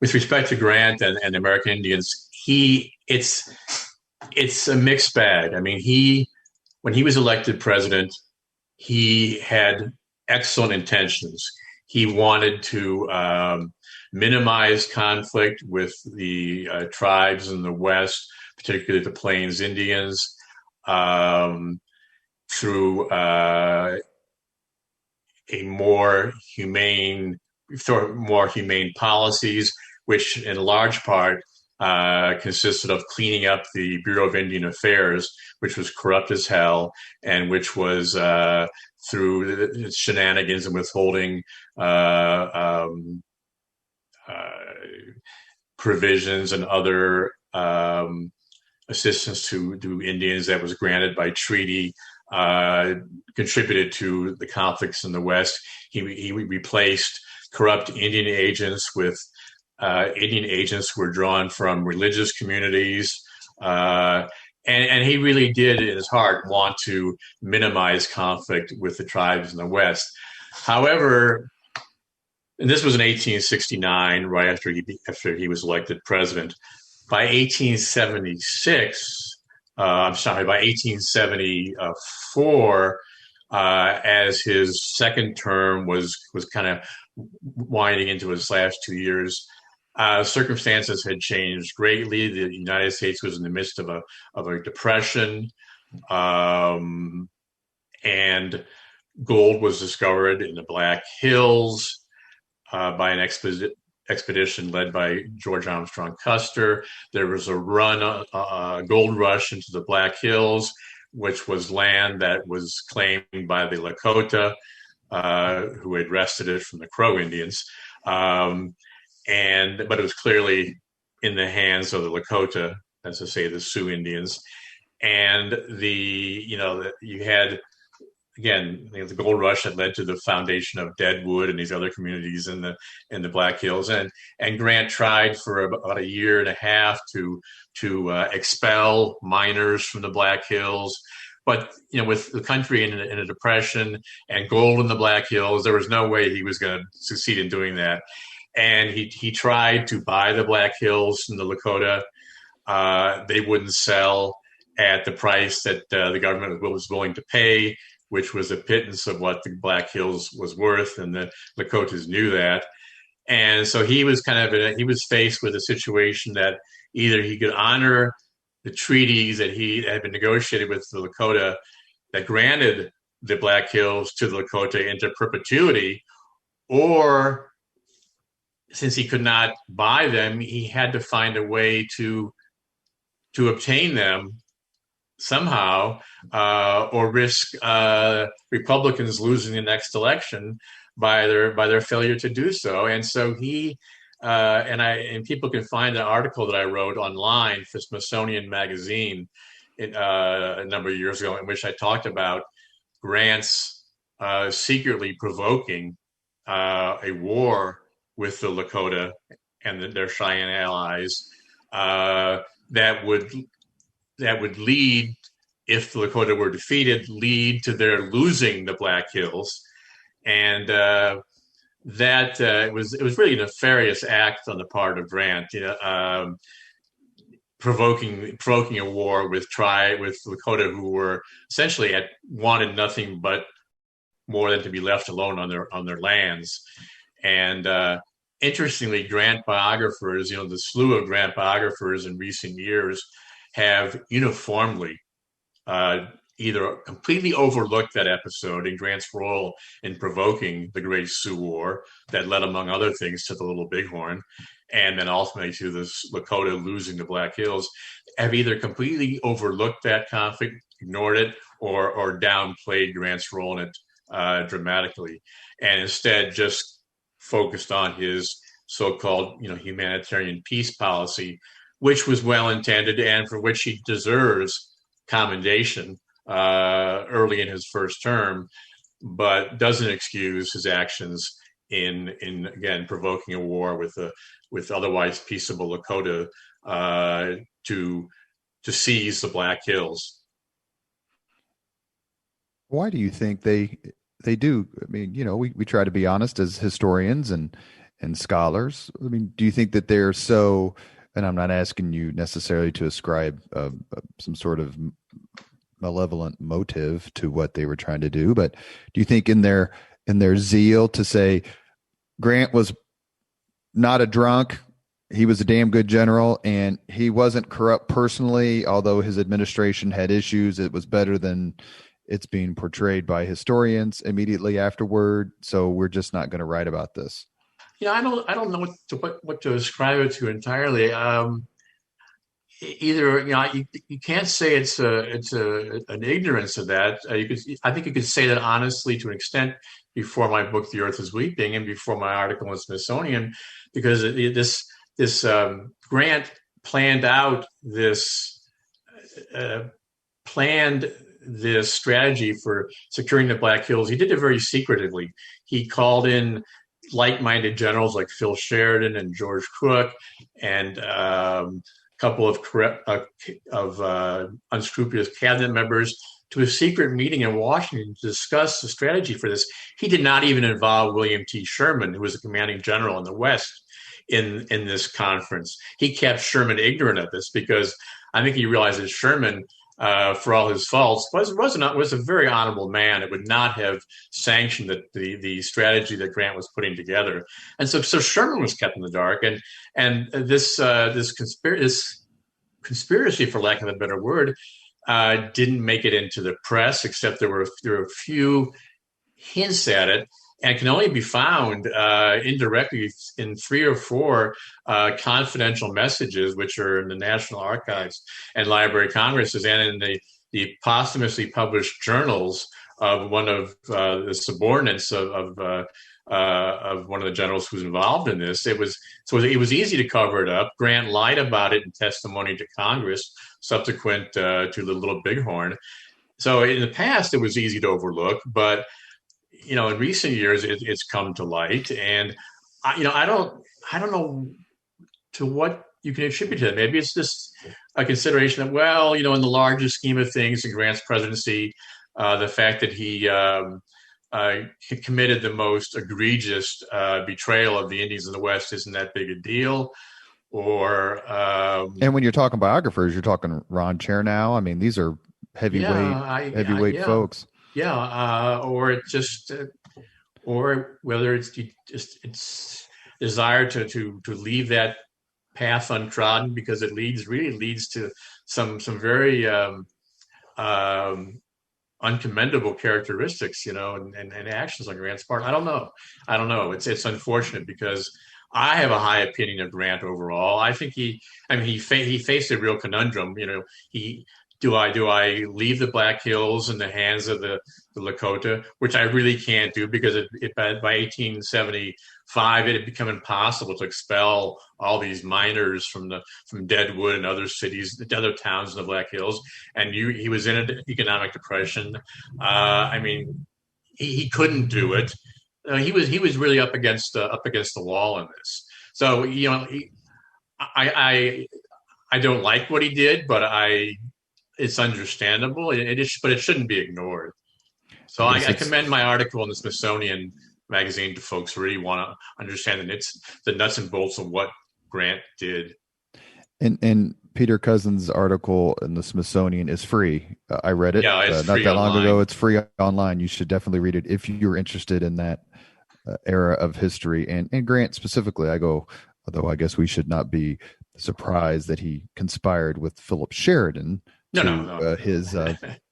With respect to Grant and American Indians, it's a mixed bag. I mean, when he was elected president, he had excellent intentions. He wanted to minimize conflict with the tribes in the West, particularly the Plains Indians, through more humane policies, which in large part consisted of cleaning up the Bureau of Indian Affairs, which was corrupt as hell, and which was through shenanigans and withholding provisions and other assistance to Indians that was granted by treaty, contributed to the conflicts in the West. He replaced corrupt Indian agents with Indian agents who were drawn from religious communities. And he really did, in his heart, want to minimize conflict with the tribes in the West. However, and this was in 1869, right after he was elected president. By 1874, as his second term was kind of winding into his last 2 years. Circumstances had changed greatly. The United States was in the midst of a depression, and gold was discovered in the Black Hills by an expedition led by George Armstrong Custer. There was a gold rush into the Black Hills, which was land that was claimed by the Lakota, who had wrested it from the Crow Indians. But it was clearly in the hands of the Lakota, as to say, the Sioux Indians. And you had, again, the gold rush that led to the foundation of Deadwood and these other communities in the Black Hills. And Grant tried for about a year and a half to expel miners from the Black Hills. But with the country in a depression and gold in the Black Hills, there was no way he was going to succeed in doing that. And he tried to buy the Black Hills from the Lakota. They wouldn't sell at the price that the government was willing to pay, which was a pittance of what the Black Hills was worth, and the Lakotas knew that. And so he was he was faced with a situation that either he could honor the treaties that he had been negotiated with the Lakota that granted the Black Hills to the Lakota into perpetuity, or since he could not buy them, he had to find a way to obtain them somehow, or risk Republicans losing the next election by their failure to do so. And so he and people can find an article that I wrote online for Smithsonian Magazine a number of years ago, in which I talked about Grant's secretly provoking a war with the Lakota and their Cheyenne allies that would lead, if the Lakota were defeated, lead to their losing the Black Hills. And it was really a nefarious act on the part of Grant, provoking a war with Lakota, who were essentially wanted nothing but more than to be left alone on their lands. And interestingly, Grant biographers, the slew of Grant biographers in recent years have uniformly either completely overlooked that episode and Grant's role in provoking the Great Sioux War that led, among other things, to the Little Bighorn, and then ultimately to the Lakota losing the Black Hills, have either completely overlooked that conflict, ignored it, or downplayed Grant's role in it dramatically, and instead just focused on his so-called humanitarian peace policy, which was well-intended and for which he deserves commendation early in his first term, but doesn't excuse his actions in again provoking a war with otherwise peaceable Lakota to seize the Black Hills. Why do you think they do? I mean, we try to be honest as historians and scholars. I mean, do you think that they're so? And I'm not asking you necessarily to ascribe some sort of malevolent motive to what they were trying to do, but do you think in their zeal to say Grant was not a drunk, he was a damn good general, and he wasn't corrupt personally, although his administration had issues, it was better than it's being portrayed by historians immediately afterward, so we're just not going to write about this? I don't know what to ascribe it to entirely. Either you can't say it's an ignorance of that. I think you could say that honestly to an extent before my book The Earth is Weeping and before my article in Smithsonian, because this Grant planned this strategy for securing the Black Hills. He did it very secretively. He called in like-minded generals like Phil Sheridan and George Crook, and a couple of unscrupulous cabinet members to a secret meeting in Washington to discuss the strategy for this. He did not even involve William T. Sherman, who was the commanding general in the West, in this conference. He kept Sherman ignorant of this because I think he realized that Sherman for all his faults, was a very honorable man. It would not have sanctioned the strategy that Grant was putting together, and so Sherman was kept in the dark, and this conspiracy, for lack of a better word, didn't make it into the press, except there were a few hints at it, and can only be found indirectly in 3 or 4 confidential messages, which are in the National Archives and Library of Congresses, and in the posthumously published journals of one of the subordinates of one of the generals who's involved in this. It was easy to cover it up. Grant lied about it in testimony to Congress subsequent to the Little Bighorn. So in the past, it was easy to overlook, but in recent years, it's come to light, and I don't know to what you can attribute to it. Maybe it's just a consideration that, well, in the larger scheme of things in Grant's presidency, the fact that he committed the most egregious betrayal of the Indians in the West isn't that big a deal. Or and when you're talking biographers, you're talking Ron Chernow. I mean, these are heavyweight folks. Yeah, or it just, or whether it's just its desire to leave that path untrodden, because it really leads to some very uncommendable characteristics, and actions on Grant's part. I don't know. It's unfortunate, because I have a high opinion of Grant overall. I think he faced a real conundrum. Do I leave the Black Hills in the hands of the Lakota, which I really can't do, because by 1875 it had become impossible to expel all these miners from Deadwood and other cities, other towns in the Black Hills, and he was in an economic depression. He couldn't do it. He was really up against the wall in this. So I don't like what he did, but it's understandable. But it shouldn't be ignored. So I commend my article in the Smithsonian Magazine to folks who really want to understand the nuts and bolts of what Grant did. And Peter Cozzens' article in the Smithsonian is free. I read it it's not free that long online. ago. It's free online. You should definitely read it if you're interested in that era of history and Grant specifically. Although I guess we should not be surprised that he conspired with Philip Sheridan to his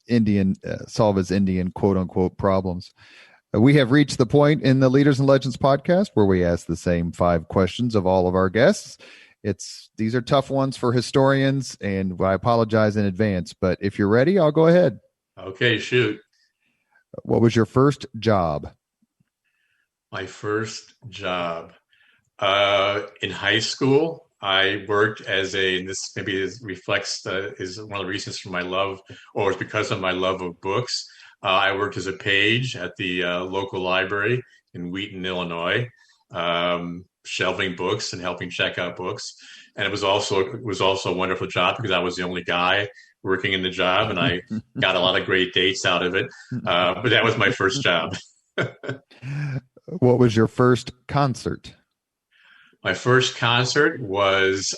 Indian solve his Indian quote unquote problems. We have reached the point in the Leaders and Legends podcast where we ask the same 5 questions of all of our guests. These are tough ones for historians, and I apologize in advance, but if you're ready, I'll go ahead. Okay, shoot. What was your first job? My first job in high school, I worked as and this maybe reflects is one of the reasons for my love, or it's because of my love of books. I worked as a page at the local library in Wheaton, Illinois, shelving books and helping check out books. And it was also a wonderful job, because I was the only guy working in the job, and I got a lot of great dates out of it. But that was my first job. What was your first concert? My first concert was,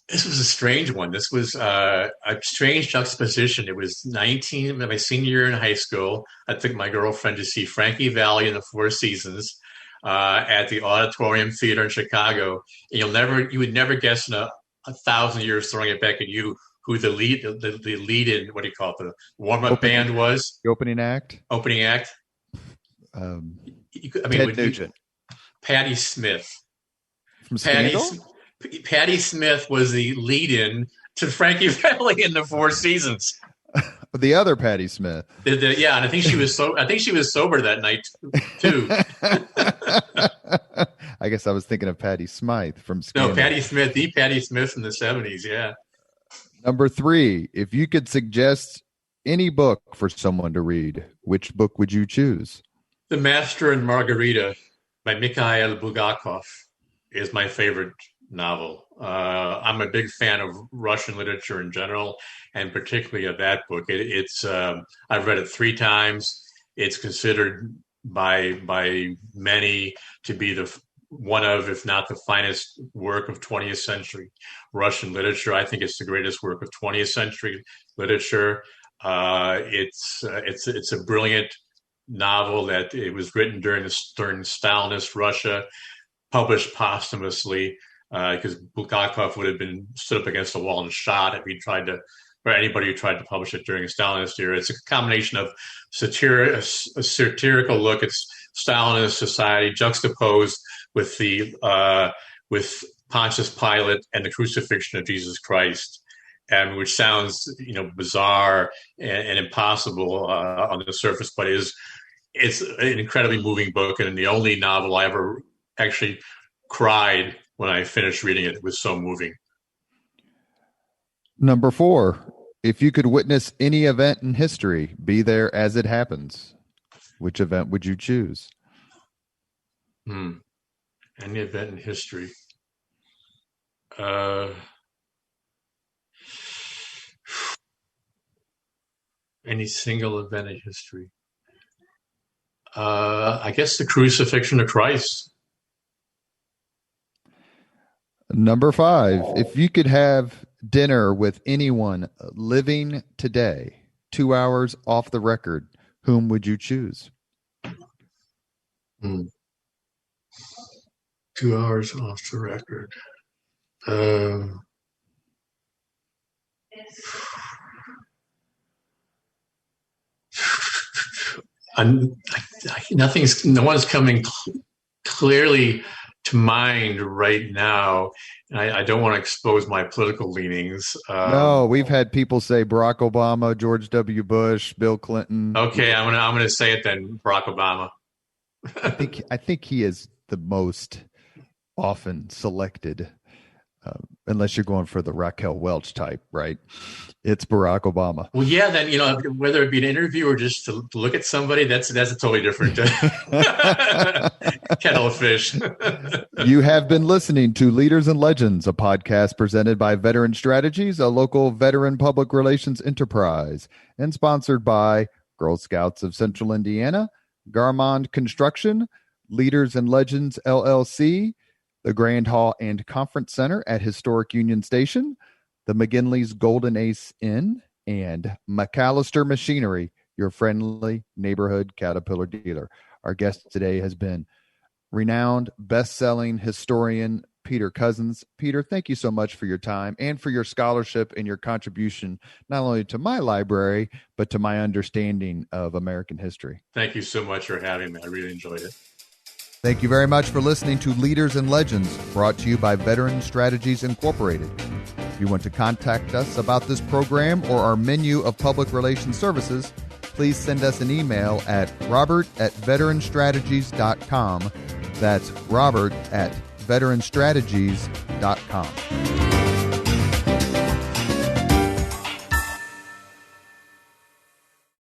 this was a strange one. This was a strange juxtaposition. It was my senior year in high school. I took my girlfriend to see Frankie Valli and the Four Seasons at the Auditorium Theater in Chicago. And you would never guess in a thousand years throwing it back at you who the lead in, what do you call it, the warm-up band was? The opening act? Opening act? Ted Nugent. Patti Smith. From Scandal? Patti Smith was the lead-in to Frankie Valli in the Four Seasons. The other Patti Smith. Yeah, and I think she was sober that night too. I guess I was thinking of Patti Smythe from Scandal. No, Patti Smith, the Patti Smith from the 70s. Yeah. Number 3, if you could suggest any book for someone to read, which book would you choose? The Master and Margarita by Mikhail Bulgakov is my favorite novel. I'm a big fan of Russian literature in general, and particularly of that book. I've read it 3 times. It's considered by many to be one of, if not the finest work of 20th century Russian literature. I think it's the greatest work of 20th century literature. It's a brilliant novel that it was written during Stalinist Russia, published posthumously, because Bulgakov would have been stood up against a wall and shot if he tried to, or anybody who tried to publish it during the Stalinist era. It's a combination of a satirical look at Stalinist society juxtaposed with with Pontius Pilate and the crucifixion of Jesus Christ, and which sounds bizarre and impossible on the surface, but it's an incredibly moving book, and the only novel I ever actually cried when I finished reading it. It was so moving. Number 4, if you could witness any event in history, be there as it happens, which event would you choose? Any event in history. Any single event in history. I guess the crucifixion of Christ. Number 5, if you could have dinner with anyone living today, 2 hours off the record, whom would you choose? 2 hours off the record. No one's coming clearly to mind right now. I don't want to expose my political leanings. No, we've had people say Barack Obama, George W. Bush, Bill Clinton. Okay, I'm gonna say it then. Barack Obama. I think he is the most often selected, unless you're going for the Raquel Welch type, right? It's Barack Obama. Well, yeah, then whether it be an interview or just to look at somebody, that's a totally different kettle of fish. You have been listening to Leaders and Legends, a podcast presented by Veteran Strategies, a local veteran public relations enterprise, and sponsored by Girl Scouts of Central Indiana, Garmond Construction, Leaders and Legends LLC, the Grand Hall and Conference Center at Historic Union Station, the McGinley's Golden Ace Inn, and McAllister Machinery, your friendly neighborhood Caterpillar dealer. Our guest today has been renowned best-selling historian Peter Cozzens. Peter, thank you so much for your time and for your scholarship and your contribution, not only to my library, but to my understanding of American history. Thank you so much for having me. I really enjoyed it. Thank you very much for listening to Leaders and Legends, brought to you by Veteran Strategies Incorporated. If you want to contact us about this program or our menu of public relations services, please send us an email at robert@veteranstrategies.com. That's robert@veteranstrategies.com.